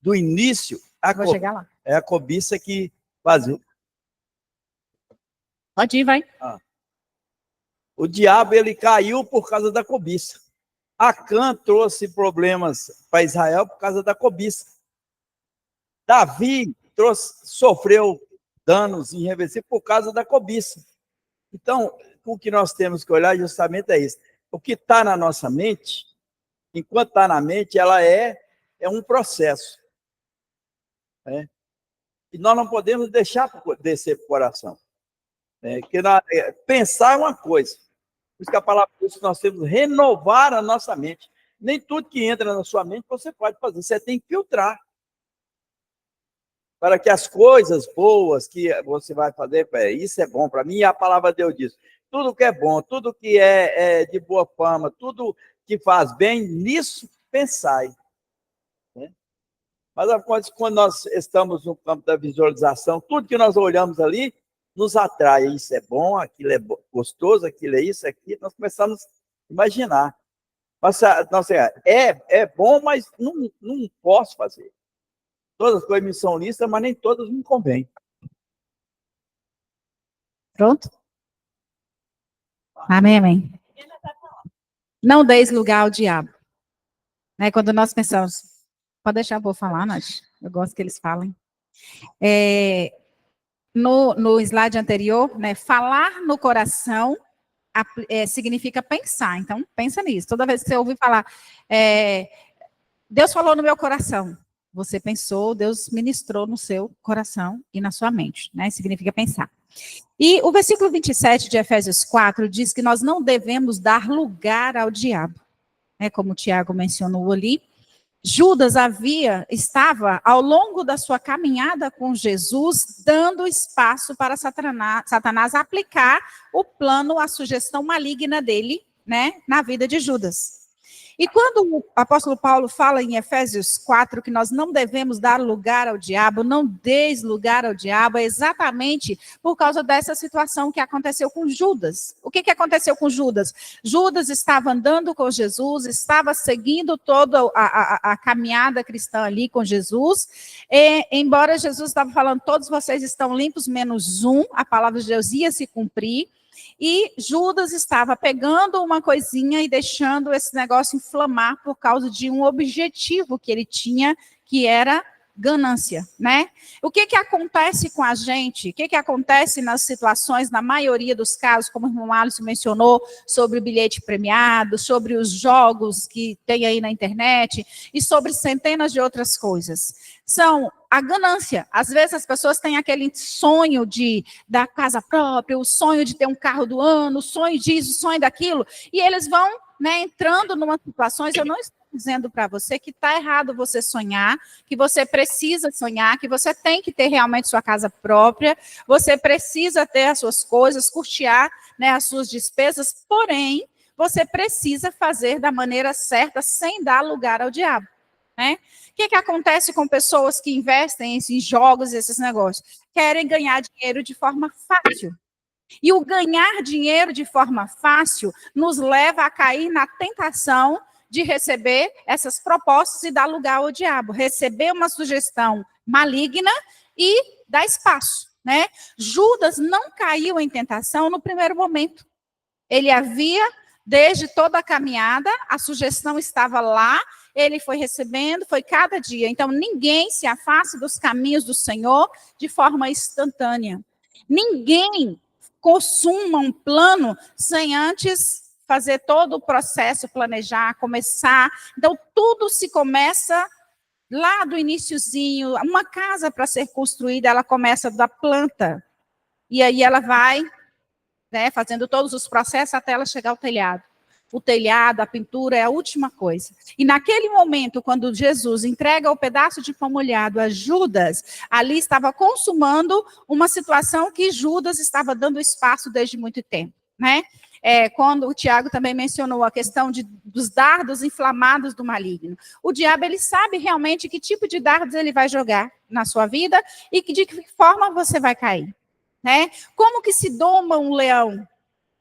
do início, Vou chegar lá. é a cobiça que fazia. Pode ir, vai. O diabo, ele caiu por causa da cobiça. Acã trouxe problemas para Israel por causa da cobiça. Davi sofreu danos irreversíveis por causa da cobiça. Então, o que nós temos que olhar justamente é isso. O que está na nossa mente, enquanto está na mente, ela é um processo. Né? E nós não podemos deixar descer para o coração. Pensar é uma coisa. Por isso que a palavra diz que nós temos que renovar a nossa mente. Nem tudo que entra na sua mente você pode fazer. Você tem que filtrar. Para que as coisas boas que você vai fazer, isso é bom para mim, e a palavra de Deus diz, tudo que é bom, tudo que é de boa fama, tudo que faz bem, nisso pensai. Né? Mas quando nós estamos no campo da visualização, tudo que nós olhamos ali, nos atrai. Isso é bom, aquilo é gostoso, aquilo é isso, aquilo. Nós começamos a imaginar. É bom, mas não posso fazer. Todas as coisas me são lícitas, mas nem todas me convêm. Pronto? Amém, amém. Não deis lugar ao diabo. Quando nós pensamos, pode deixar, eu vou falar, Nath. Eu gosto que eles falem. No slide anterior, né, falar no coração significa pensar. Então, pensa nisso. Toda vez que você ouvir falar, Deus falou no meu coração. Você pensou, Deus ministrou no seu coração e na sua mente, né? Significa pensar. E o versículo 27 de Efésios 4 diz que nós não devemos dar lugar ao diabo. Como o Tiago mencionou ali, Judas estava, ao longo da sua caminhada com Jesus, dando espaço para Satanás aplicar o plano, a sugestão maligna dele, né, na vida de Judas. E quando o apóstolo Paulo fala em Efésios 4 que nós não devemos dar lugar ao diabo, não deis lugar ao diabo, é exatamente por causa dessa situação que aconteceu com Judas. O que aconteceu com Judas? Judas estava andando com Jesus, estava seguindo toda a caminhada cristã ali com Jesus, e, embora Jesus estava falando, todos vocês estão limpos, menos um, a palavra de Deus ia se cumprir. E Judas estava pegando uma coisinha e deixando esse negócio inflamar por causa de um objetivo que ele tinha, que era ganância, né? O que acontece com a gente? O que acontece nas situações, na maioria dos casos, como o irmão Alisson mencionou, sobre o bilhete premiado, sobre os jogos que tem aí na internet e sobre centenas de outras coisas? São a ganância. Às vezes as pessoas têm aquele sonho da casa própria, o sonho de ter um carro do ano, o sonho disso, o sonho daquilo, e eles vão, né, entrando em umas situações. Eu não estou dizendo para você que está errado você sonhar, que você precisa sonhar, que você tem que ter realmente sua casa própria, você precisa ter as suas coisas, custear, né, as suas despesas, porém, você precisa fazer da maneira certa, sem dar lugar ao diabo, né? O que acontece com pessoas que investem em jogos e esses negócios? Querem ganhar dinheiro de forma fácil. E o ganhar dinheiro de forma fácil nos leva a cair na tentação de receber essas propostas e dar lugar ao diabo. Receber uma sugestão maligna e dar espaço, né? Judas não caiu em tentação no primeiro momento. Ele havia, desde toda a caminhada, a sugestão estava lá, ele foi recebendo, foi cada dia. Então, ninguém se afasta dos caminhos do Senhor de forma instantânea. Ninguém consuma um plano sem antes fazer todo o processo, planejar, começar. Então, tudo se começa lá do iniciozinho. Uma casa para ser construída, ela começa da planta. E aí ela vai, né, fazendo todos os processos até ela chegar ao telhado. O telhado, a pintura é a última coisa. E naquele momento, quando Jesus entrega o pedaço de pão molhado a Judas, ali estava consumando uma situação que Judas estava dando espaço desde muito tempo, né? Quando o Tiago também mencionou a questão dos dardos inflamados do maligno. O diabo, ele sabe realmente que tipo de dardos ele vai jogar na sua vida e de que forma você vai cair, né? Como que se doma um leão?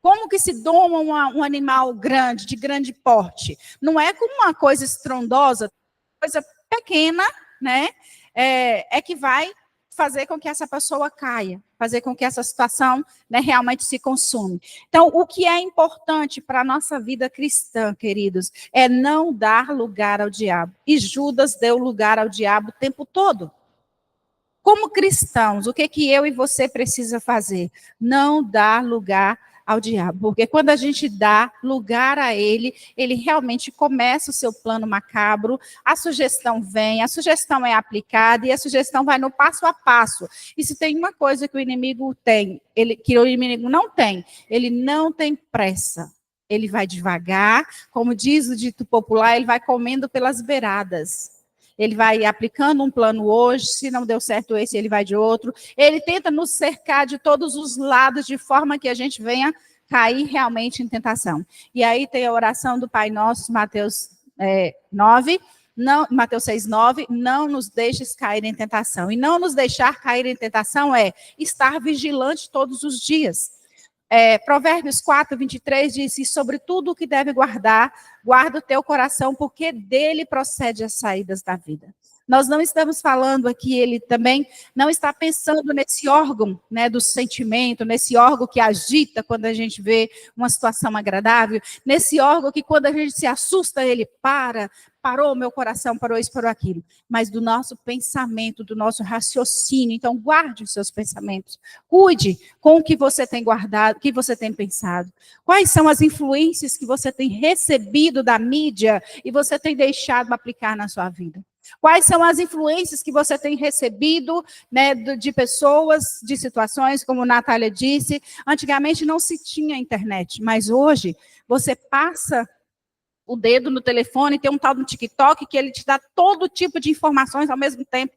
Como que se doma um animal grande, de grande porte? Não é com uma coisa estrondosa, coisa pequena, né? É que vai fazer com que essa pessoa caia, fazer com que essa situação, né, realmente se consuma. Então, o que é importante para a nossa vida cristã, queridos, é não dar lugar ao diabo. E Judas deu lugar ao diabo o tempo todo. Como cristãos, o que eu e você precisa fazer? Não dar lugar ao diabo, porque quando a gente dá lugar a ele, ele realmente começa o seu plano macabro, a sugestão vem, a sugestão é aplicada e a sugestão vai no passo a passo. E se tem uma coisa que o inimigo tem, que o inimigo não tem, ele não tem pressa. Ele vai devagar, como diz o dito popular, ele vai comendo pelas beiradas. Ele vai aplicando um plano hoje, se não deu certo esse, ele vai de outro. Ele tenta nos cercar de todos os lados, de forma que a gente venha cair realmente em tentação. E aí tem a oração do Pai Nosso, Mateus 6:9, não nos deixes cair em tentação. E não nos deixar cair em tentação é estar vigilante todos os dias. Provérbios 4:23 diz: e sobre tudo o que deve guarda o teu coração, porque dele procede as saídas da vida. Nós não estamos falando aqui, ele também não está pensando nesse órgão, né, do sentimento, nesse órgão que agita quando a gente vê uma situação agradável, nesse órgão que quando a gente se assusta, ele parou meu coração, parou isso, parou aquilo, mas do nosso pensamento, do nosso raciocínio. Então, guarde os seus pensamentos, cuide com o que você tem guardado, o que você tem pensado. Quais são as influências que você tem recebido da mídia e você tem deixado aplicar na sua vida? Quais são as influências que você tem recebido, né, de pessoas, de situações, como a Natália disse, antigamente não se tinha internet, mas hoje você passa o dedo no telefone, tem um tal do TikTok que ele te dá todo tipo de informações ao mesmo tempo.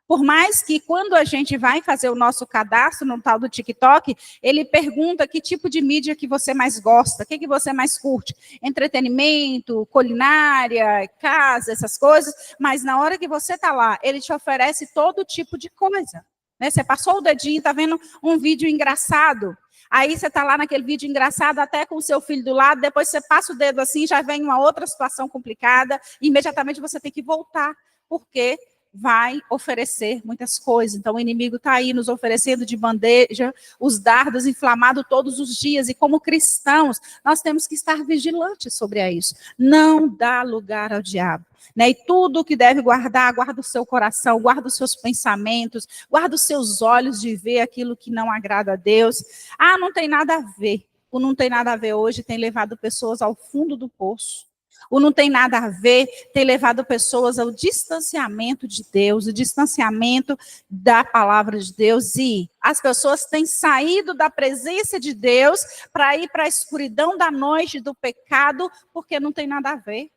Por mais que quando a gente vai fazer o nosso cadastro no tal do TikTok, ele pergunta que tipo de mídia que você mais gosta, o que você mais curte. Entretenimento, culinária, casa, essas coisas. Mas na hora que você está lá, ele te oferece todo tipo de coisa. Né? Você passou o dedinho, está vendo um vídeo engraçado. Aí você está lá naquele vídeo engraçado, até com o seu filho do lado, depois você passa o dedo assim, já vem uma outra situação complicada, e imediatamente você tem que voltar. Por quê? vai oferecer muitas coisas. Então, o inimigo está aí nos oferecendo de bandeja os dardos inflamados todos os dias. E como cristãos, nós temos que estar vigilantes sobre isso. Não dá lugar ao diabo. Né? E tudo que deve guardar, guarda o seu coração, guarda os seus pensamentos, guarda os seus olhos de ver aquilo que não agrada a Deus. Ah, não tem nada a ver. O não tem nada a ver hoje tem levado pessoas ao fundo do poço. O não tem nada a ver tem levado pessoas ao distanciamento de Deus, o distanciamento da palavra de Deus. E as pessoas têm saído da presença de Deus para ir para a escuridão da noite, do pecado, porque não tem nada a ver.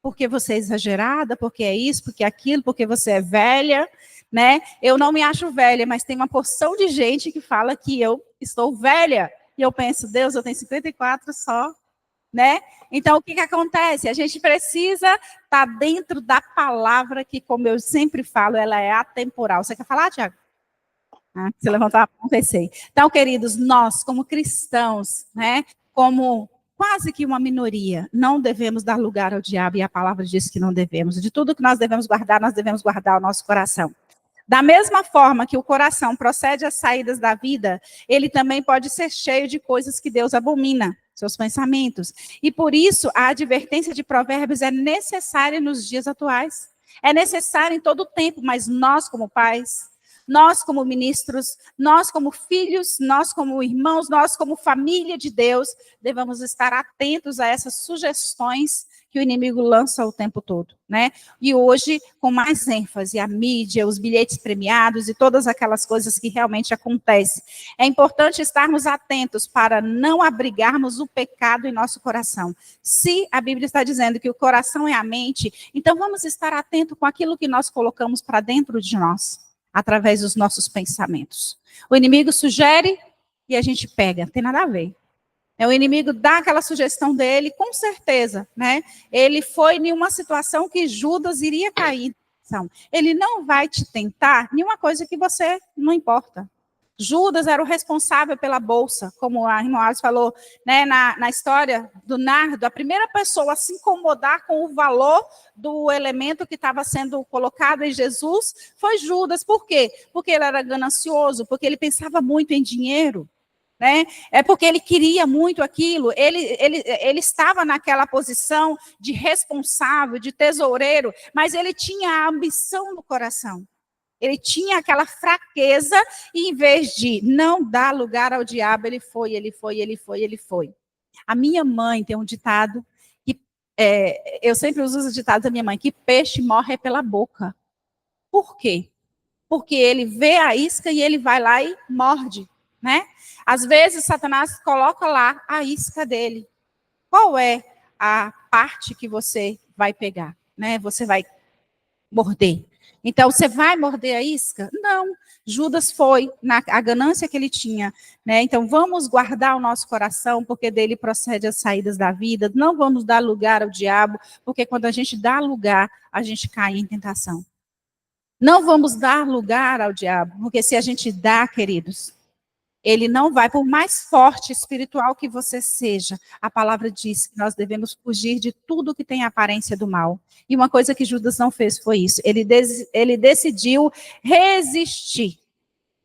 Porque você é exagerada, porque é isso, porque é aquilo, porque você é velha, né? Eu não me acho velha, mas tem uma porção de gente que fala que eu estou velha. E eu penso, Deus, eu tenho 54 só, né? Então, o que acontece? A gente precisa estar dentro da palavra que, como eu sempre falo, ela é atemporal. Você quer falar, Tiago? Ah, você levantou a mão, pensei. Então, queridos, nós, como cristãos, né, como quase que uma minoria, não devemos dar lugar ao diabo, e a palavra diz que não devemos. De tudo que nós devemos guardar o nosso coração. Da mesma forma que o coração procede às saídas da vida, ele também pode ser cheio de coisas que Deus abomina, seus pensamentos. E por isso, a advertência de Provérbios é necessária nos dias atuais. É necessária em todo o tempo, mas nós como pais, nós como ministros, nós como filhos, nós como irmãos, nós como família de Deus, devemos estar atentos a essas sugestões que o inimigo lança o tempo todo, né? E hoje, com mais ênfase, a mídia, os bilhetes premiados e todas aquelas coisas que realmente acontecem. É importante estarmos atentos para não abrigarmos o pecado em nosso coração. Se a Bíblia está dizendo que o coração é a mente, então vamos estar atentos com aquilo que nós colocamos para dentro de nós, através dos nossos pensamentos. O inimigo sugere e a gente pega, não tem nada a ver. O inimigo dá aquela sugestão dele, com certeza, né? Ele foi em uma situação que Judas iria cair. Ele não vai te tentar nenhuma coisa que você não importa. Judas era o responsável pela bolsa, como a irmã Alice falou, né, na história do nardo, a primeira pessoa a se incomodar com o valor do elemento que estava sendo colocado em Jesus foi Judas. Por quê? Porque ele era ganancioso, porque ele pensava muito em dinheiro. Né? É porque ele queria muito aquilo, ele estava naquela posição de responsável, de tesoureiro, mas ele tinha a ambição no coração. Ele tinha aquela fraqueza e em vez de não dar lugar ao diabo, ele foi. A minha mãe tem um ditado, que eu sempre uso os ditados da minha mãe, que peixe morre pela boca. Por quê? Porque ele vê a isca e ele vai lá e morde. Né? Às vezes, Satanás coloca lá a isca dele. Qual é a parte que você vai pegar? Né? Você vai morder. Então, você vai morder a isca? Não. Judas foi a ganância que ele tinha. Né? Então, vamos guardar o nosso coração, porque dele procede as saídas da vida. Não vamos dar lugar ao diabo, porque quando a gente dá lugar, a gente cai em tentação. Não vamos dar lugar ao diabo, porque se a gente dá, queridos, ele não vai, por mais forte espiritual que você seja, a palavra diz que nós devemos fugir de tudo que tem aparência do mal. E uma coisa que Judas não fez foi isso. Ele decidiu resistir.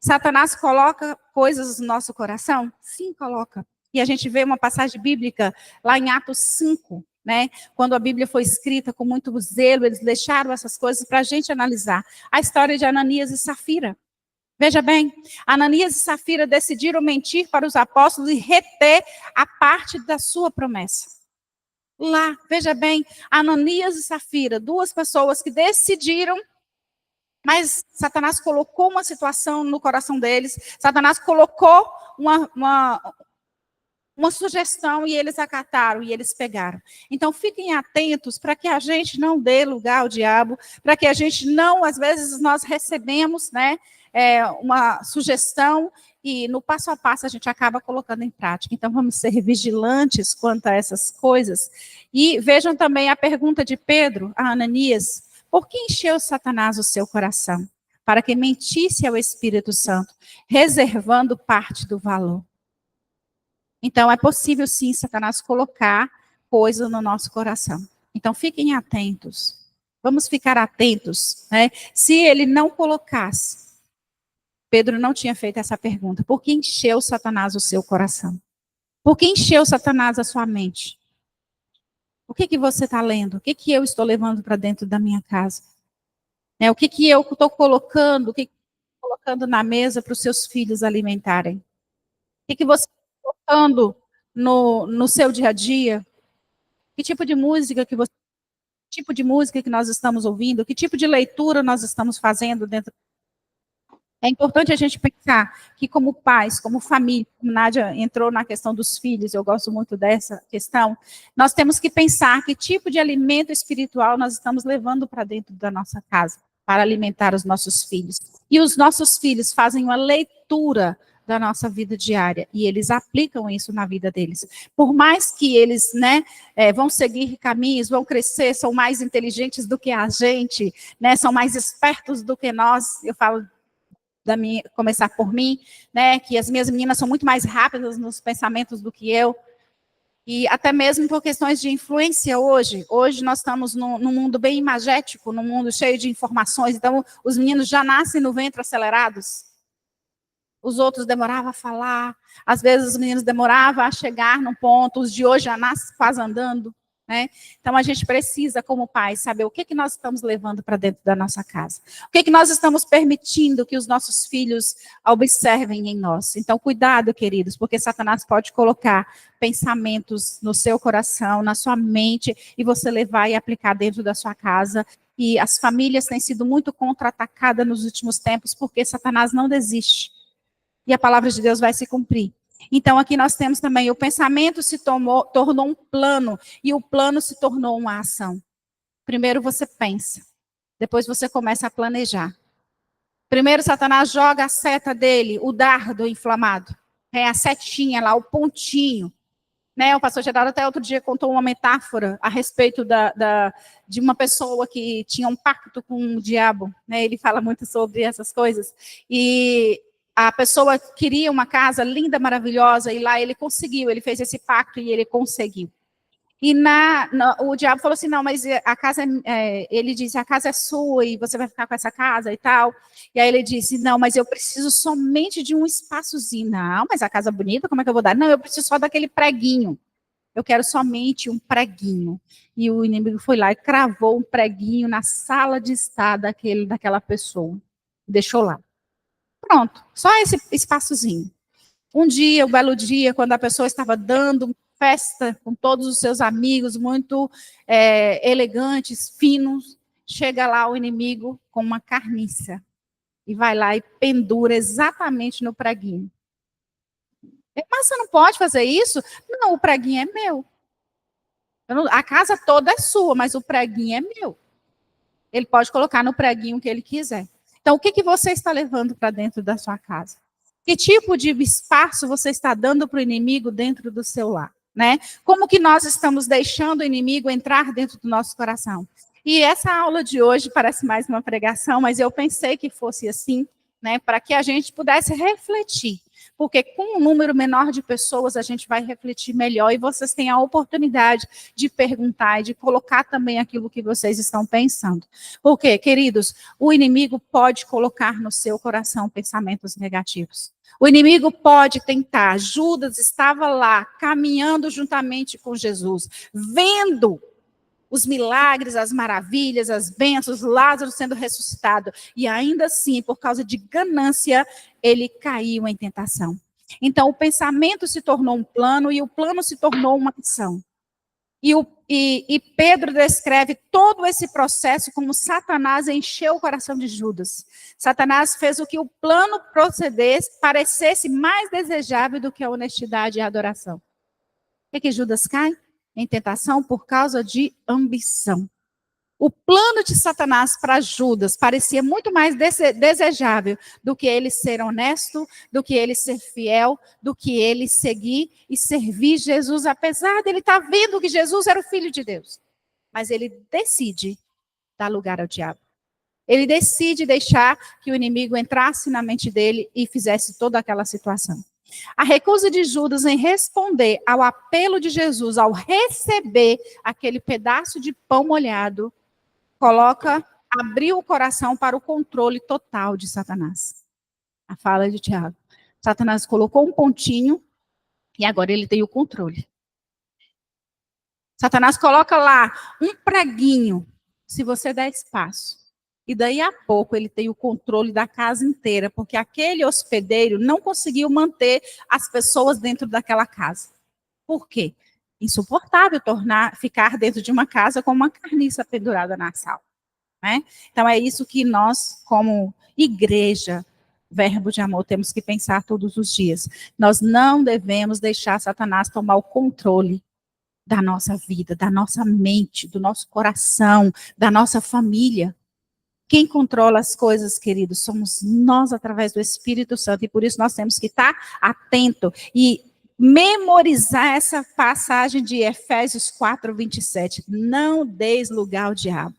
Satanás coloca coisas no nosso coração? Sim, coloca. E a gente vê uma passagem bíblica lá em Atos 5, né? Quando a Bíblia foi escrita com muito zelo, eles deixaram essas coisas para a gente analisar. A história de Ananias e Safira. Veja bem, Ananias e Safira decidiram mentir para os apóstolos e reter a parte da sua promessa. Lá, veja bem, Ananias e Safira, duas pessoas que decidiram, mas Satanás colocou uma situação no coração deles, Satanás colocou uma sugestão e eles acataram e eles pegaram. Então, fiquem atentos para que a gente não dê lugar ao diabo, para que a gente não, às vezes, nós recebemos, né, uma sugestão e no passo a passo a gente acaba colocando em prática. Então, vamos ser vigilantes quanto a essas coisas. E vejam também a pergunta de Pedro a Ananias: por que encheu Satanás o seu coração? Para que mentisse ao Espírito Santo, reservando parte do valor. Então, é possível, sim, Satanás colocar coisas no nosso coração. Então, fiquem atentos. Vamos ficar atentos, né? Se ele não colocasse, Pedro não tinha feito essa pergunta. Por que encheu Satanás o seu coração? Por que encheu Satanás a sua mente? O que você está lendo? O que eu estou levando para dentro da minha casa? O que eu estou colocando? O que colocando na mesa para os seus filhos alimentarem? O que você está colocando no seu dia a dia? Que tipo de música que nós estamos ouvindo? Que tipo de leitura nós estamos fazendo dentro? É importante a gente pensar que como pais, como família, como Nádia entrou na questão dos filhos, eu gosto muito dessa questão, nós temos que pensar que tipo de alimento espiritual nós estamos levando para dentro da nossa casa, para alimentar os nossos filhos. E os nossos filhos fazem uma leitura da nossa vida diária, e eles aplicam isso na vida deles. Por mais que eles, vão seguir caminhos, vão crescer, são mais inteligentes do que a gente, são mais espertos do que nós, eu falo começar por mim, que as minhas meninas são muito mais rápidas nos pensamentos do que eu, e até mesmo por questões de influência hoje nós estamos num mundo bem imagético, num mundo cheio de informações, então os meninos já nascem no ventre acelerados, os outros demoravam a falar, às vezes os meninos demoravam a chegar num ponto, os de hoje já nascem quase andando, Então a gente precisa, como pais, saber o que nós estamos levando para dentro da nossa casa, o que nós estamos permitindo que os nossos filhos observem em nós. Então cuidado, queridos, porque Satanás pode colocar pensamentos no seu coração, na sua mente, e você levar e aplicar dentro da sua casa. E as famílias têm sido muito contra-atacadas nos últimos tempos, porque Satanás não desiste. E a palavra de Deus vai se cumprir. Então, aqui nós temos também, o pensamento se tornou um plano, e o plano se tornou uma ação. Primeiro você pensa, depois você começa a planejar. Primeiro Satanás joga a seta dele, o dardo inflamado, a setinha lá, o pontinho. O pastor Geraldo até outro dia contou uma metáfora a respeito de uma pessoa que tinha um pacto com o diabo. Ele fala muito sobre essas coisas. E a pessoa queria uma casa linda, maravilhosa, e lá ele conseguiu, ele fez esse pacto e ele conseguiu. E o diabo falou assim, não, mas a casa, ele disse, a casa é sua e você vai ficar com essa casa e tal. E aí ele disse, não, mas eu preciso somente de um espaçozinho. Não, mas a casa é bonita, como é que eu vou dar? Não, eu preciso só daquele preguinho. Eu quero somente um preguinho. E o inimigo foi lá e cravou um preguinho na sala de estar daquela pessoa. Deixou lá. Pronto, só esse espaçozinho. Um dia, um belo dia, quando a pessoa estava dando festa com todos os seus amigos, muito elegantes, finos, chega lá o inimigo com uma carniça e vai lá e pendura exatamente no preguinho. Mas você não pode fazer isso? Não, o preguinho é meu. A casa toda é sua, mas o preguinho é meu. Ele pode colocar no preguinho o que ele quiser. Então, o que você está levando para dentro da sua casa? Que tipo de espaço você está dando para o inimigo dentro do seu lar? Como que nós estamos deixando o inimigo entrar dentro do nosso coração? E essa aula de hoje parece mais uma pregação, mas eu pensei que fosse assim, para que a gente pudesse refletir. Porque com um número menor de pessoas a gente vai refletir melhor e vocês têm a oportunidade de perguntar e de colocar também aquilo que vocês estão pensando. Porque, queridos, o inimigo pode colocar no seu coração pensamentos negativos. O inimigo pode tentar. Judas estava lá, caminhando juntamente com Jesus, vendo os milagres, as maravilhas, as bênçãos, Lázaro sendo ressuscitado. E ainda assim, por causa de ganância, ele caiu em tentação. Então, o pensamento se tornou um plano e o plano se tornou uma ação. E Pedro descreve todo esse processo como Satanás encheu o coração de Judas. Satanás fez o que o plano parecesse mais desejável do que a honestidade e a adoração. Por que Judas cai? Em tentação por causa de ambição. O plano de Satanás para Judas parecia muito mais desejável do que ele ser honesto, do que ele ser fiel, do que ele seguir e servir Jesus, apesar de ele estar vendo que Jesus era o Filho de Deus. Mas ele decide dar lugar ao diabo. Ele decide deixar que o inimigo entrasse na mente dele e fizesse toda aquela situação. A recusa de Judas em responder ao apelo de Jesus, ao receber aquele pedaço de pão molhado, abriu o coração para o controle total de Satanás. A fala de Tiago. Satanás colocou um pontinho e agora ele tem o controle. Satanás coloca lá um preguinho, se você der espaço. E daí a pouco ele tem o controle da casa inteira, porque aquele hospedeiro não conseguiu manter as pessoas dentro daquela casa. Por quê? Insuportável ficar dentro de uma casa com uma carniça pendurada na sala. Né? Então é isso que nós, como igreja, Verbo de Amor, temos que pensar todos os dias. Nós não devemos deixar Satanás tomar o controle da nossa vida, da nossa mente, do nosso coração, da nossa família. Quem controla as coisas, queridos, somos nós através do Espírito Santo, e por isso nós temos que estar atento e memorizar essa passagem de Efésios 4:27. Não deis lugar ao diabo.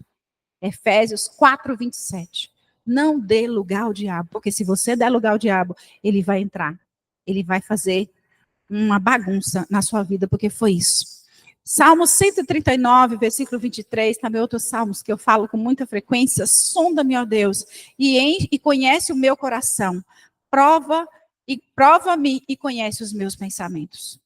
Efésios 4:27. Não dê lugar ao diabo, porque se você der lugar ao diabo, ele vai entrar. Ele vai fazer uma bagunça na sua vida, porque foi isso. Salmo 139, versículo 23, também outros salmos que eu falo com muita frequência. Sonda-me, ó Deus, e conhece o meu coração. Prova-me e conhece os meus pensamentos.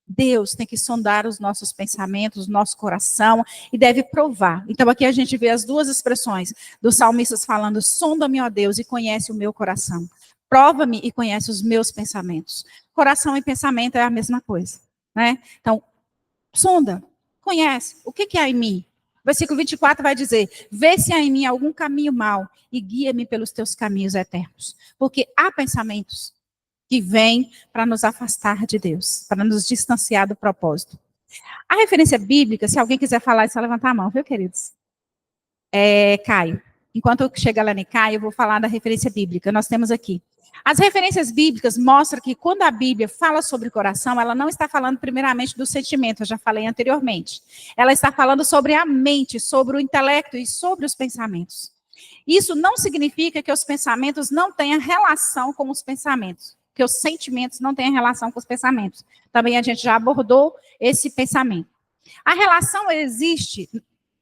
Deus tem que sondar os nossos pensamentos, o nosso coração, e deve provar. Então aqui a gente vê as duas expressões dos salmistas falando: sonda-me, ó Deus, e conhece o meu coração. Prova-me e conhece os meus pensamentos. Coração e pensamento é a mesma coisa, né? Então, sonda, conhece, o que há em mim? Versículo 24 vai dizer: vê se há em mim algum caminho mau e guia-me pelos teus caminhos eternos. Porque há pensamentos que vêm para nos afastar de Deus, para nos distanciar do propósito. A referência bíblica, se alguém quiser falar, é só levantar a mão, viu, queridos? Caio. Enquanto eu chegar lá em Caio, eu vou falar da referência bíblica. Nós temos aqui. As referências bíblicas mostram que quando a Bíblia fala sobre coração, ela não está falando primeiramente do sentimento, eu já falei anteriormente. Ela está falando sobre a mente, sobre o intelecto e sobre os pensamentos. Isso não significa que os pensamentos não tenham relação com os pensamentos, que os sentimentos não tenham relação com os pensamentos. Também a gente já abordou esse pensamento. A relação existe.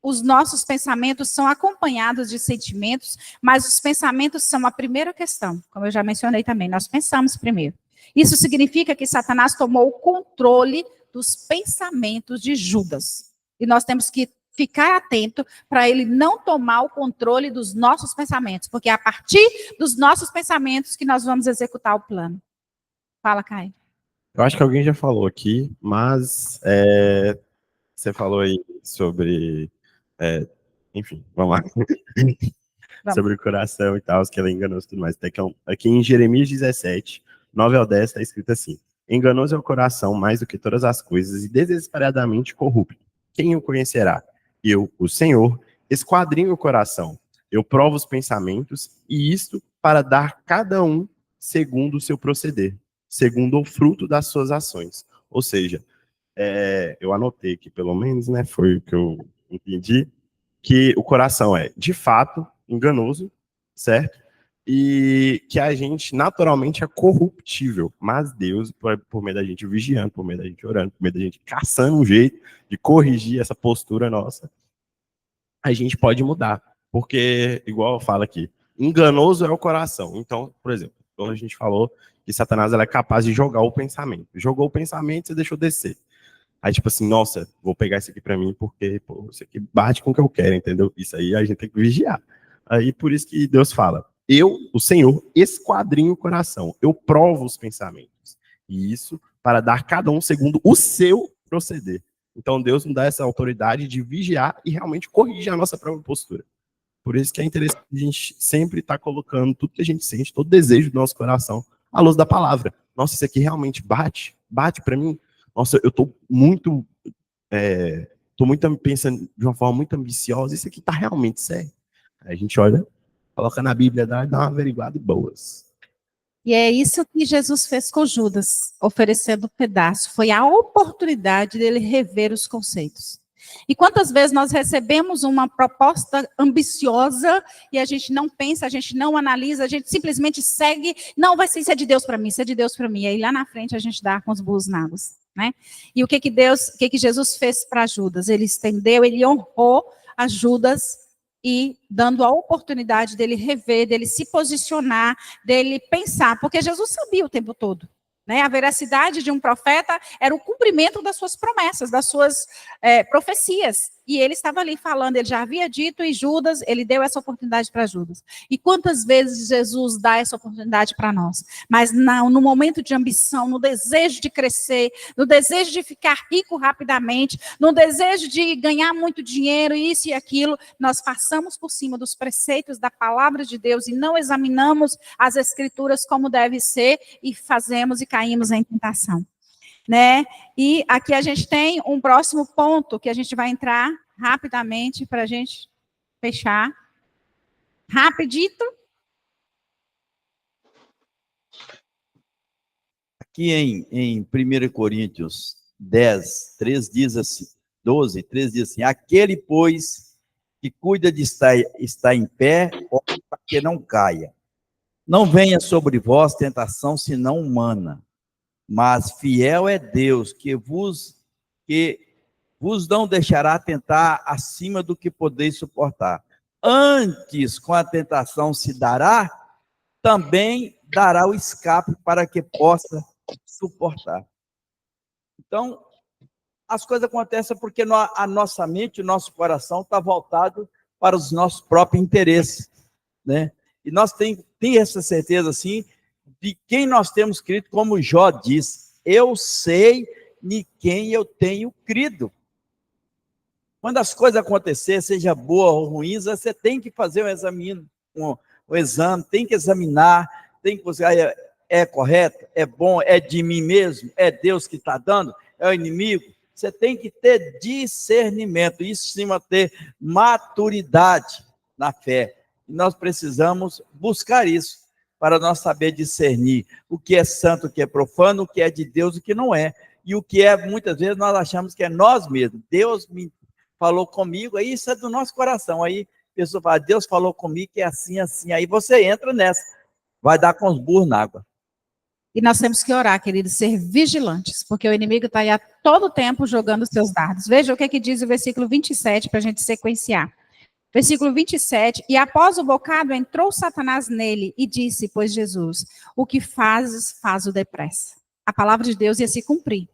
Os nossos pensamentos são acompanhados de sentimentos, mas os pensamentos são a primeira questão, como eu já mencionei também, nós pensamos primeiro. Isso significa que Satanás tomou o controle dos pensamentos de Judas. E nós temos que ficar atento para ele não tomar o controle dos nossos pensamentos, porque é a partir dos nossos pensamentos que nós vamos executar o plano. Fala, Caio. Eu acho que alguém já falou aqui, mas você falou aí sobre... enfim, vamos lá. Sobre o coração e tal, que ela enganou e tudo mais. Até que aqui em Jeremias 17, 9-10, está escrito assim: enganoso é o coração mais do que todas as coisas e desesperadamente corrupto. Quem o conhecerá? Eu, o Senhor, esquadrinho o coração. Eu provo os pensamentos, e isto para dar cada um segundo o seu proceder, segundo o fruto das suas ações. Ou seja, eu anotei aqui, pelo menos, né, foi o que eu entendi, que o coração é, de fato, enganoso, certo? E que a gente, naturalmente, é corruptível. Mas Deus, por meio da gente vigiando, por meio da gente orando, por meio da gente caçando um jeito de corrigir essa postura nossa, a gente pode mudar. Porque, igual eu falo aqui, enganoso é o coração. Então, por exemplo, quando a gente falou que Satanás ela é capaz de jogar o pensamento. Jogou o pensamento, você deixou descer. Aí, tipo assim, nossa, vou pegar isso aqui pra mim, porque, pô, isso aqui bate com o que eu quero, entendeu? Isso aí a gente tem que vigiar. Aí, por isso que Deus fala: eu, o Senhor, esquadrinho o coração, eu provo os pensamentos. E isso para dar cada um segundo o seu proceder. Então, Deus nos dá essa autoridade de vigiar e realmente corrigir a nossa própria postura. Por isso que é interessante a gente sempre estar colocando tudo que a gente sente, todo desejo do nosso coração, à luz da palavra. Nossa, isso aqui realmente bate pra mim. Nossa, eu tô muito pensando de uma forma muito ambiciosa, isso aqui tá realmente sério. Aí a gente olha, coloca na Bíblia, dá uma averiguada e boas. E é isso que Jesus fez com Judas, oferecendo um pedaço. Foi a oportunidade dele rever os conceitos. E quantas vezes nós recebemos uma proposta ambiciosa e a gente não pensa, a gente não analisa, a gente simplesmente segue, não, vai ser, isso é de Deus para mim, isso é de Deus para mim. E aí lá na frente a gente dá com os burros na água, né? E o que Jesus fez para Judas? Ele estendeu, ele honrou a Judas e dando a oportunidade dele rever, dele se posicionar, dele pensar, porque Jesus sabia o tempo todo. Né? A veracidade de um profeta era o cumprimento das suas promessas, das suas profecias. E ele estava ali falando, ele já havia dito, e Judas, ele deu essa oportunidade para Judas. E quantas vezes Jesus dá essa oportunidade para nós? Mas no momento de ambição, no desejo de crescer, no desejo de ficar rico rapidamente, no desejo de ganhar muito dinheiro, isso e aquilo, nós passamos por cima dos preceitos da palavra de Deus e não examinamos as escrituras como deve ser e fazemos e caímos em tentação. Né? E aqui a gente tem um próximo ponto que a gente vai entrar rapidamente para a gente fechar. Rapidito. Aqui em 1 Coríntios 10, 3 diz assim, 12, 3 diz assim, aquele, pois, que cuida de estar em pé, para que não caia. Não venha sobre vós tentação, senão humana. Mas fiel é Deus, que vos não deixará tentar acima do que podeis suportar. Antes, com a tentação se dará, também dará o escape para que possa suportar. Então, as coisas acontecem porque a nossa mente, o nosso coração está voltado para os nossos próprios interesses, né? E nós temos essa certeza, assim, de quem nós temos crido, como Jó diz, eu sei em quem eu tenho crido. Quando as coisas acontecerem, seja boas ou ruins, você tem que fazer um exame, tem que examinar, tem que buscar, é correto, é bom, é de mim mesmo, é Deus que está dando, é o inimigo. Você tem que ter discernimento, isso sim, ter maturidade na fé. E nós precisamos buscar isso, para nós saber discernir o que é santo, o que é profano, o que é de Deus e o que não é. E o que é, muitas vezes, nós achamos que é nós mesmos. Deus me falou comigo, aí isso é do nosso coração. Aí a pessoa fala, Deus falou comigo que é assim, assim. Aí você entra nessa, vai dar com os burros na água. E nós temos que orar, queridos, ser vigilantes, porque o inimigo está aí a todo tempo jogando seus dardos. Veja o que diz o versículo 27, para a gente sequenciar. Versículo 27, e após o bocado entrou Satanás nele e disse, pois Jesus, o que fazes, faz-o depressa. A palavra de Deus ia se cumprir.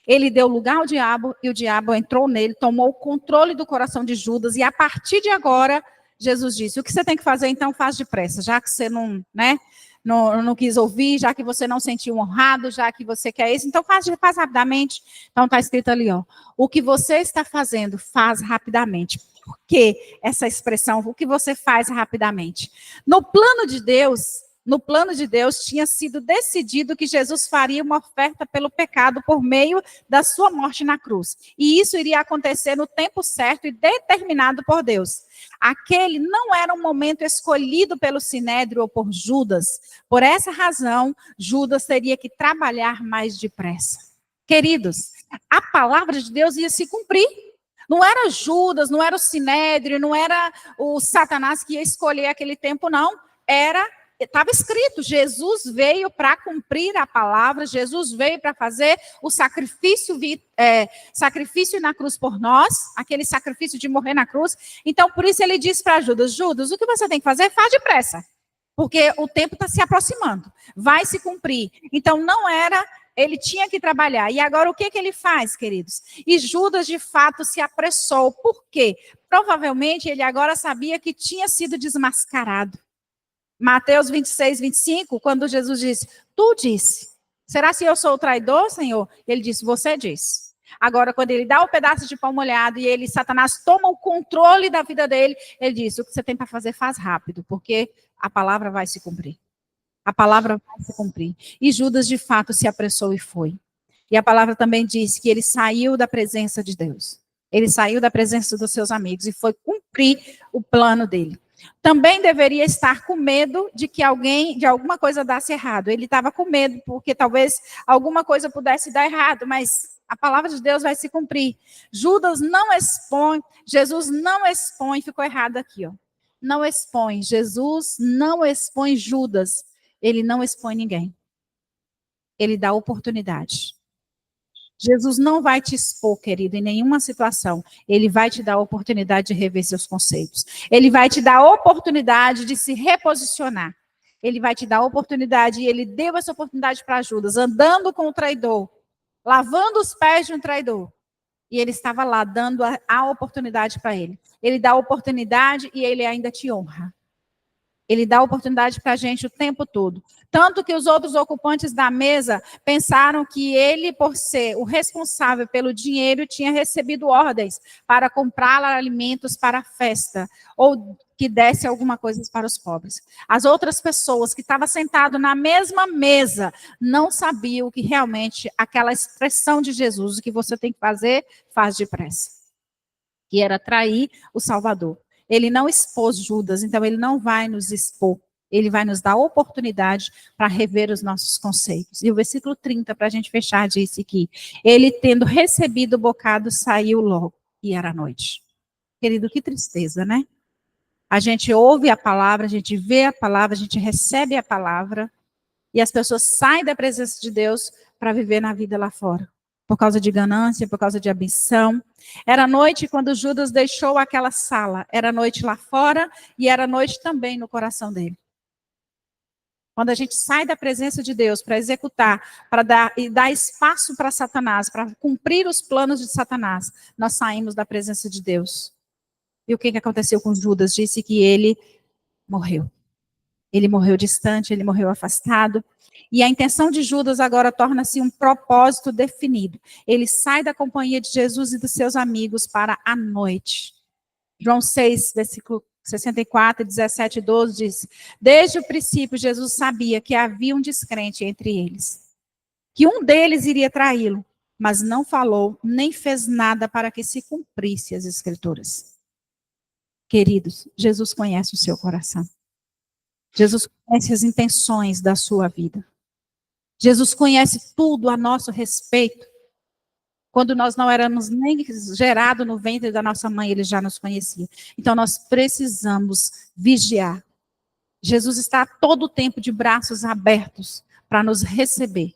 Ele deu lugar ao diabo e o diabo entrou nele, tomou o controle do coração de Judas e a partir de agora, Jesus disse, o que você tem que fazer então faz depressa, já que você não quis ouvir, já que você não sentiu honrado, já que você quer isso, então faz rapidamente. Então está escrito ali, ó, o que você está fazendo, faz rapidamente. Por que essa expressão, o que você faz rapidamente? No plano de Deus tinha sido decidido que Jesus faria uma oferta pelo pecado por meio da sua morte na cruz. E isso iria acontecer no tempo certo e determinado por Deus. Aquele não era um momento escolhido pelo Sinédrio ou por Judas. Por essa razão, Judas teria que trabalhar mais depressa. Queridos, a palavra de Deus ia se cumprir. Não era Judas, não era o Sinédrio, não era o Satanás que ia escolher aquele tempo, não. Estava escrito, Jesus veio para cumprir a palavra, Jesus veio para fazer o sacrifício na cruz por nós, aquele sacrifício de morrer na cruz. Então, por isso ele disse para Judas, o que você tem que fazer? Faz depressa, porque o tempo está se aproximando, vai se cumprir. Então, não era... Ele tinha que trabalhar. E agora o que ele faz, queridos? E Judas, de fato, se apressou. Por quê? Provavelmente ele agora sabia que tinha sido desmascarado. Mateus 26, 25, quando Jesus disse, tu disse, será que eu sou o traidor, Senhor? Ele disse, você disse. Agora, quando ele dá o pedaço de pão molhado e Satanás toma o controle da vida dele, ele disse, o que você tem para fazer, faz rápido, porque a palavra vai se cumprir. A palavra vai se cumprir. E Judas, de fato, se apressou e foi. E a palavra também diz que ele saiu da presença de Deus. Ele saiu da presença dos seus amigos e foi cumprir o plano dele. Também deveria estar com medo de que alguma coisa desse errado. Ele estava com medo, porque talvez alguma coisa pudesse dar errado, mas a palavra de Deus vai se cumprir. Judas não expõe, Jesus não expõe, ficou errado aqui, ó. Não expõe, Jesus não expõe Judas. Ele não expõe ninguém. Ele dá oportunidade. Jesus não vai te expor, querido, em nenhuma situação. Ele vai te dar a oportunidade de rever seus conceitos. Ele vai te dar a oportunidade de se reposicionar. Ele vai te dar a oportunidade, e ele deu essa oportunidade para Judas, andando com o traidor, lavando os pés de um traidor. E ele estava lá, dando a oportunidade para ele. Ele dá a oportunidade e ele ainda te honra. Ele dá oportunidade para a gente o tempo todo. Tanto que os outros ocupantes da mesa pensaram que ele, por ser o responsável pelo dinheiro, tinha recebido ordens para comprar alimentos para a festa, ou que desse alguma coisa para os pobres. As outras pessoas que estavam sentadas na mesma mesa não sabiam que realmente aquela expressão de Jesus, o que você tem que fazer, faz depressa. Que era trair o Salvador. Ele não expôs Judas, então ele não vai nos expor. Ele vai nos dar oportunidade para rever os nossos conceitos. E o versículo 30, para a gente fechar, disse que ele, tendo recebido o bocado, saiu logo, e era noite. Querido, que tristeza, né? A gente ouve a palavra, a gente vê a palavra, a gente recebe a palavra, e as pessoas saem da presença de Deus para viver na vida lá fora. Por causa de ganância, por causa de ambição. Era noite quando Judas deixou aquela sala. Era noite lá fora e era noite também no coração dele. Quando a gente sai da presença de Deus para executar, para dar espaço para Satanás, para cumprir os planos de Satanás, nós saímos da presença de Deus. E o que aconteceu com Judas? Disse que ele morreu. Ele morreu distante, ele morreu afastado. E a intenção de Judas agora torna-se um propósito definido. Ele sai da companhia de Jesus e dos seus amigos para a noite. João 6, versículo 64, 17 e 12 diz: desde o princípio, Jesus sabia que havia um descrente entre eles, que um deles iria traí-lo, mas não falou, nem fez nada para que se cumprisse as Escrituras. Queridos, Jesus conhece o seu coração. Jesus conhece as intenções da sua vida. Jesus conhece tudo a nosso respeito. Quando nós não éramos nem gerados no ventre da nossa mãe, ele já nos conhecia. Então nós precisamos vigiar. Jesus está todo o tempo de braços abertos para nos receber.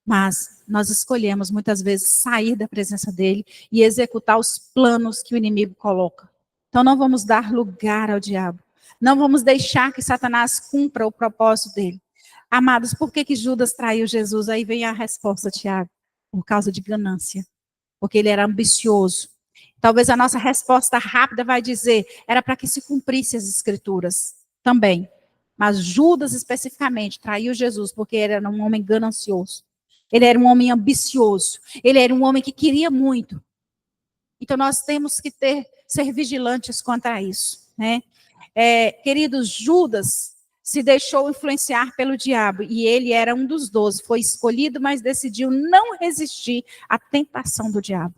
Mas nós escolhemos muitas vezes sair da presença dele e executar os planos que o inimigo coloca. Então não vamos dar lugar ao diabo. Não vamos deixar que Satanás cumpra o propósito dele. Amados, por que Judas traiu Jesus? Aí vem a resposta, Tiago. Por causa de ganância. Porque ele era ambicioso. Talvez a nossa resposta rápida vai dizer, era para que se cumprisse as Escrituras também. Mas Judas especificamente traiu Jesus porque ele era um homem ganancioso. Ele era um homem ambicioso. Ele era um homem que queria muito. Então nós temos que ser vigilantes quanto a isso, né? Queridos, Judas se deixou influenciar pelo diabo, e ele era um dos 12, foi escolhido, mas decidiu não resistir à tentação do diabo.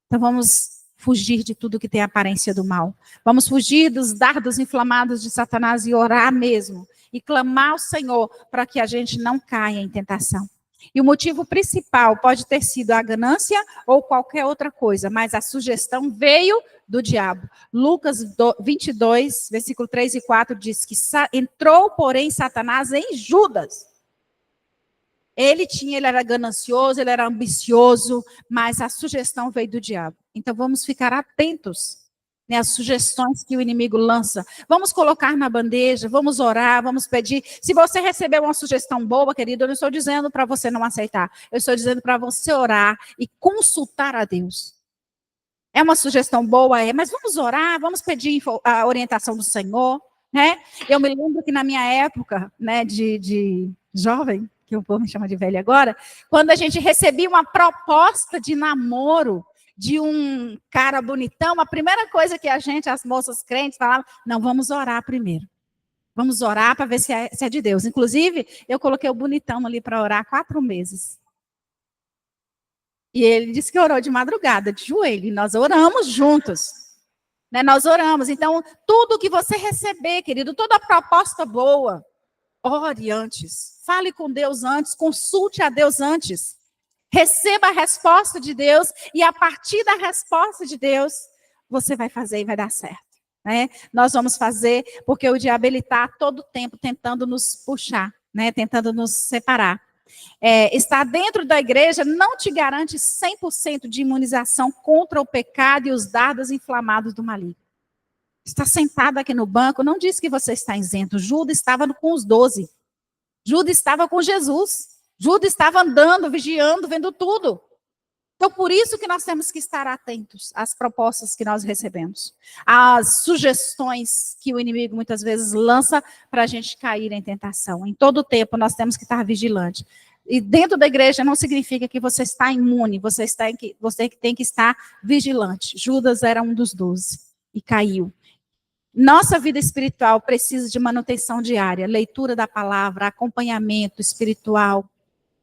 Então vamos fugir de tudo que tem aparência do mal. Vamos fugir dos dardos inflamados de Satanás e orar mesmo, e clamar ao Senhor para que a gente não caia em tentação. E o motivo principal pode ter sido a ganância ou qualquer outra coisa, mas a sugestão veio do diabo. Lucas 22, versículo 3 e 4 diz que entrou, porém, Satanás em Judas. Ele era ganancioso, ele era ambicioso, mas a sugestão veio do diabo. Então vamos ficar atentos, né, às sugestões que o inimigo lança. Vamos colocar na bandeja, vamos orar, vamos pedir. Se você recebeu uma sugestão boa, querido, eu não estou dizendo para você não aceitar. Eu estou dizendo para você orar e consultar a Deus. É uma sugestão boa, mas vamos orar, vamos pedir a orientação do Senhor, né? Eu me lembro que na minha época, né, de jovem, que o povo me chama de velha agora, quando a gente recebia uma proposta de namoro de um cara bonitão, a primeira coisa que as moças crentes falavam, não, vamos orar primeiro. Vamos orar para ver se é de Deus. Inclusive, eu coloquei o bonitão ali para orar 4 meses. E ele disse que orou de madrugada, de joelho, e nós oramos juntos. Né? Nós oramos. Então, tudo que você receber, querido, toda proposta boa, ore antes. Fale com Deus antes, consulte a Deus antes. Receba a resposta de Deus e a partir da resposta de Deus, você vai fazer e vai dar certo. Né? Nós vamos fazer porque o diabo está todo tempo tentando nos puxar, né? Tentando nos separar. Estar dentro da igreja não te garante 100% de imunização contra o pecado e os dardos inflamados do maligno. Estar sentado aqui no banco não diz que você está isento. Judas estava com os 12. Judas estava com Jesus. Judas estava andando, vigiando, vendo tudo. Então, por isso que nós temos que estar atentos às propostas que nós recebemos, às sugestões que o inimigo muitas vezes lança para a gente cair em tentação. Em todo tempo, nós temos que estar vigilantes. E dentro da igreja não significa que você está imune, você tem que estar vigilante. Judas era um dos 12 e caiu. Nossa vida espiritual precisa de manutenção diária, leitura da palavra, acompanhamento espiritual.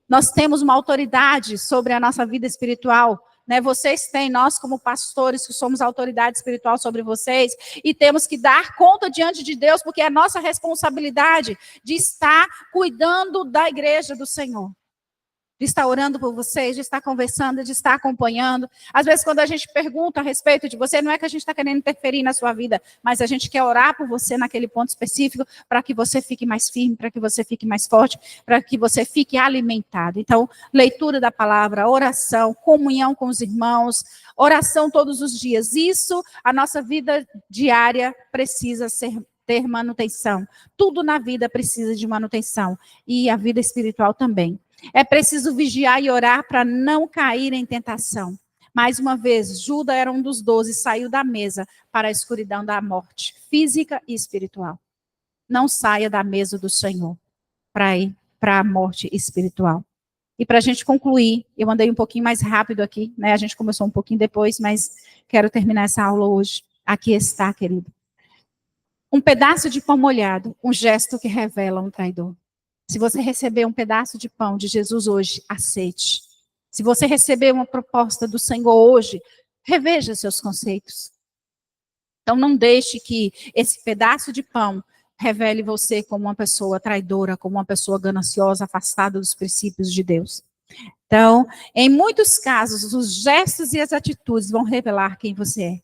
Nós temos uma autoridade sobre a nossa vida espiritual, né? Vocês têm, nós como pastores, que somos autoridade espiritual sobre vocês, e temos que dar conta diante de Deus, porque é a nossa responsabilidade de estar cuidando da igreja do Senhor. De estar orando por vocês, de estar conversando, de estar acompanhando. Às vezes, quando a gente pergunta a respeito de você, não é que a gente está querendo interferir na sua vida, mas a gente quer orar por você naquele ponto específico, para que você fique mais firme, para que você fique mais forte, para que você fique alimentado. Então, leitura da palavra, oração, comunhão com os irmãos, oração todos os dias. Isso, a nossa vida diária precisa ter manutenção. Tudo na vida precisa de manutenção. E a vida espiritual também. É preciso vigiar e orar para não cair em tentação. Mais uma vez, Judas era um dos 12, saiu da mesa para a escuridão da morte, física e espiritual. Não saia da mesa do Senhor para ir para a morte espiritual. E para a gente concluir, eu andei um pouquinho mais rápido aqui, né? A gente começou um pouquinho depois, mas quero terminar essa aula hoje. Aqui está, querido. Um pedaço de pão molhado, um gesto que revela um traidor. Se você receber um pedaço de pão de Jesus hoje, aceite. Se você receber uma proposta do Senhor hoje, reveja seus conceitos. Então, não deixe que esse pedaço de pão revele você como uma pessoa traidora, como uma pessoa gananciosa, afastada dos princípios de Deus. Então, em muitos casos, os gestos e as atitudes vão revelar quem você é.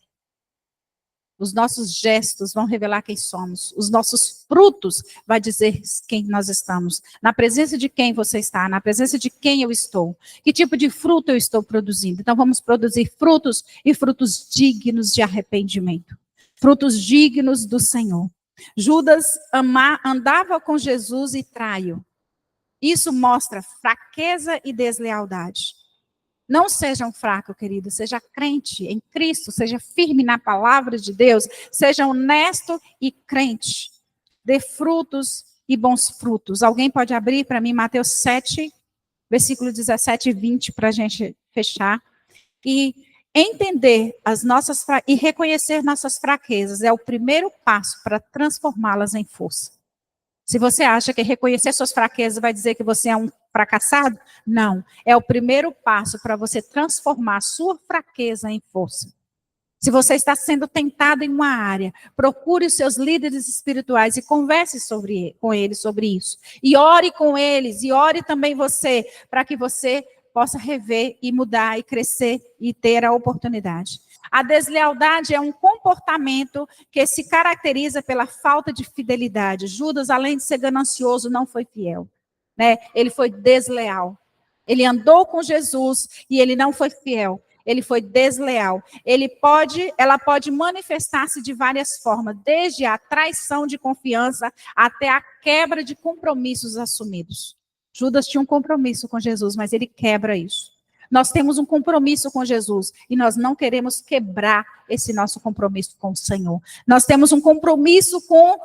Os nossos gestos vão revelar quem somos. Os nossos frutos vai dizer quem nós estamos. Na presença de quem você está, na presença de quem eu estou. Que tipo de fruto eu estou produzindo? Então vamos produzir frutos e frutos dignos de arrependimento. Frutos dignos do Senhor. Judas andava com Jesus e traiu. Isso mostra fraqueza e deslealdade. Não seja um fraco, querido, seja crente em Cristo, seja firme na palavra de Deus, seja honesto e crente. Dê frutos e bons frutos. Alguém pode abrir para mim Mateus 7, versículo 17 e 20, para a gente fechar. E entender as nossas e reconhecer nossas fraquezas é o primeiro passo para transformá-las em força. Se você acha que reconhecer suas fraquezas vai dizer que você é um fracassado, não. É o primeiro passo para você transformar a sua fraqueza em força. Se você está sendo tentado em uma área, procure os seus líderes espirituais e converse com eles sobre isso. E ore com eles, e ore também você, para que você possa rever e mudar e crescer e ter a oportunidade. A deslealdade é um comportamento que se caracteriza pela falta de fidelidade. Judas, além de ser ganancioso, não foi fiel, né? Ele foi desleal. Ele andou com Jesus e ele não foi fiel. Ele foi desleal. Ela pode manifestar-se de várias formas, desde a traição de confiança até a quebra de compromissos assumidos. Judas tinha um compromisso com Jesus, mas ele quebra isso. Nós temos um compromisso com Jesus e nós não queremos quebrar esse nosso compromisso com o Senhor. Nós temos um compromisso com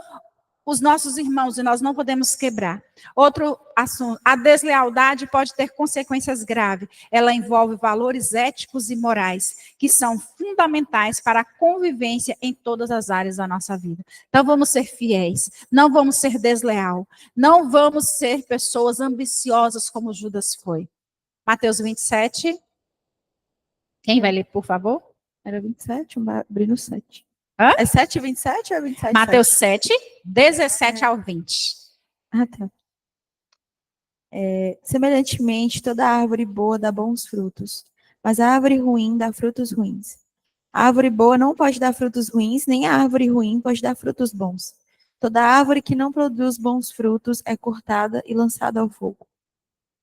os nossos irmãos e nós não podemos quebrar. Outro assunto, a deslealdade pode ter consequências graves. Ela envolve valores éticos e morais que são fundamentais para a convivência em todas as áreas da nossa vida. Então vamos ser fiéis, não vamos ser desleal, não vamos ser pessoas ambiciosas como Judas foi. Mateus 27. Quem vai ler, por favor? Era 27, abri no 7. Hã? É 7, 27 ou é 27? Mateus 7, 17 ao 20. Ah, tá. Semelhantemente, toda árvore boa dá bons frutos, mas a árvore ruim dá frutos ruins. A árvore boa não pode dar frutos ruins, nem a árvore ruim pode dar frutos bons. Toda árvore que não produz bons frutos é cortada e lançada ao fogo.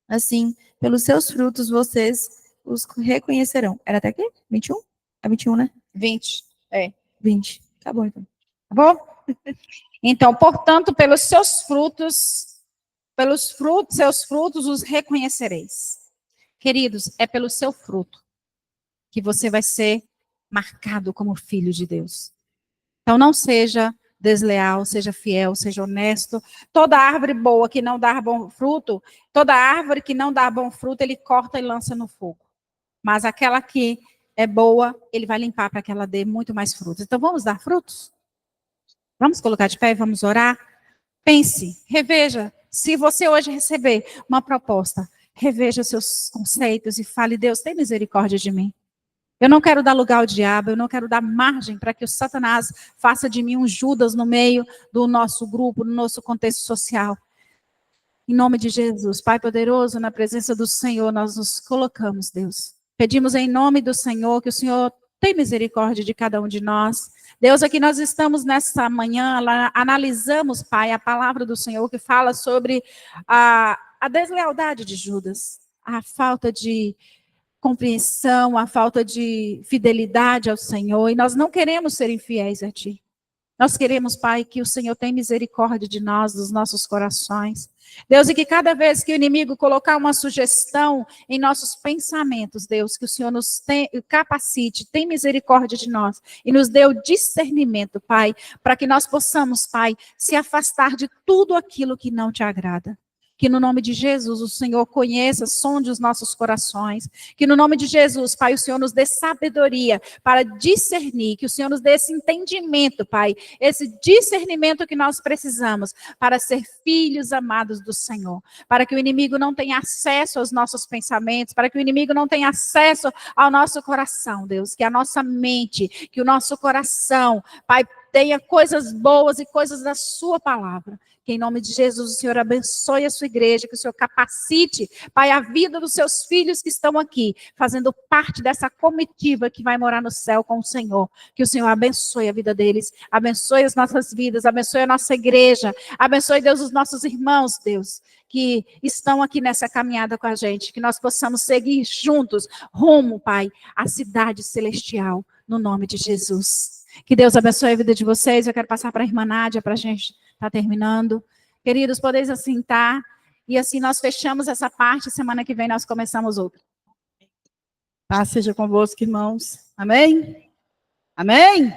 Assim, pelos seus frutos vocês os reconhecerão. Era até quê? 21? É 21, né? 20. 20. Tá bom, então. Tá bom? Então, portanto, pelos seus frutos, seus frutos os reconhecereis. Queridos, é pelo seu fruto que você vai ser marcado como filho de Deus. Então, não seja desleal, seja fiel, seja honesto. Toda árvore boa que não dá bom fruto, toda árvore que não dá bom fruto, ele corta e lança no fogo. Mas aquela que é boa, ele vai limpar para que ela dê muito mais frutos. Então, vamos dar frutos? Vamos colocar de pé e vamos orar? Pense, reveja. Se você hoje receber uma proposta, reveja seus conceitos e fale, Deus, tem misericórdia de mim. Eu não quero dar lugar ao diabo, eu não quero dar margem para que o Satanás faça de mim um Judas no meio do nosso grupo, no nosso contexto social. Em nome de Jesus, Pai poderoso, na presença do Senhor, nós nos colocamos, Deus. Pedimos em nome do Senhor que o Senhor tenha misericórdia de cada um de nós. Deus, aqui nós estamos nessa manhã, analisamos, Pai, a palavra do Senhor que fala sobre a deslealdade de Judas, a falta de compreensão, a falta de fidelidade ao Senhor, e nós não queremos ser infiéis a Ti. Nós queremos, Pai, que o Senhor tenha misericórdia de nós, dos nossos corações. Deus, e que cada vez que o inimigo colocar uma sugestão em nossos pensamentos, Deus, que o Senhor nos capacite, tenha misericórdia de nós e nos dê o discernimento, Pai, para que nós possamos, Pai, se afastar de tudo aquilo que não te agrada. Que no nome de Jesus o Senhor conheça, sonde os nossos corações. Que no nome de Jesus, Pai, o Senhor nos dê sabedoria para discernir. Que o Senhor nos dê esse entendimento, Pai. Esse discernimento que nós precisamos para ser filhos amados do Senhor. Para que o inimigo não tenha acesso aos nossos pensamentos. Para que o inimigo não tenha acesso ao nosso coração, Deus. Que a nossa mente, que o nosso coração, Pai, tenha coisas boas e coisas da sua palavra. Que em nome de Jesus o Senhor abençoe a sua igreja, que o Senhor capacite, Pai, a vida dos seus filhos que estão aqui, fazendo parte dessa comitiva que vai morar no céu com o Senhor. Que o Senhor abençoe a vida deles, abençoe as nossas vidas, abençoe a nossa igreja, abençoe, Deus, os nossos irmãos, Deus, que estão aqui nessa caminhada com a gente, que nós possamos seguir juntos, rumo, Pai, à cidade celestial, no nome de Jesus. Que Deus abençoe a vida de vocês. Eu quero passar para a irmã Nádia, para a gente estar terminando. Queridos, podeis assentar. E assim nós fechamos essa parte. Semana que vem nós começamos outra. Paz seja convosco, irmãos. Amém? Amém?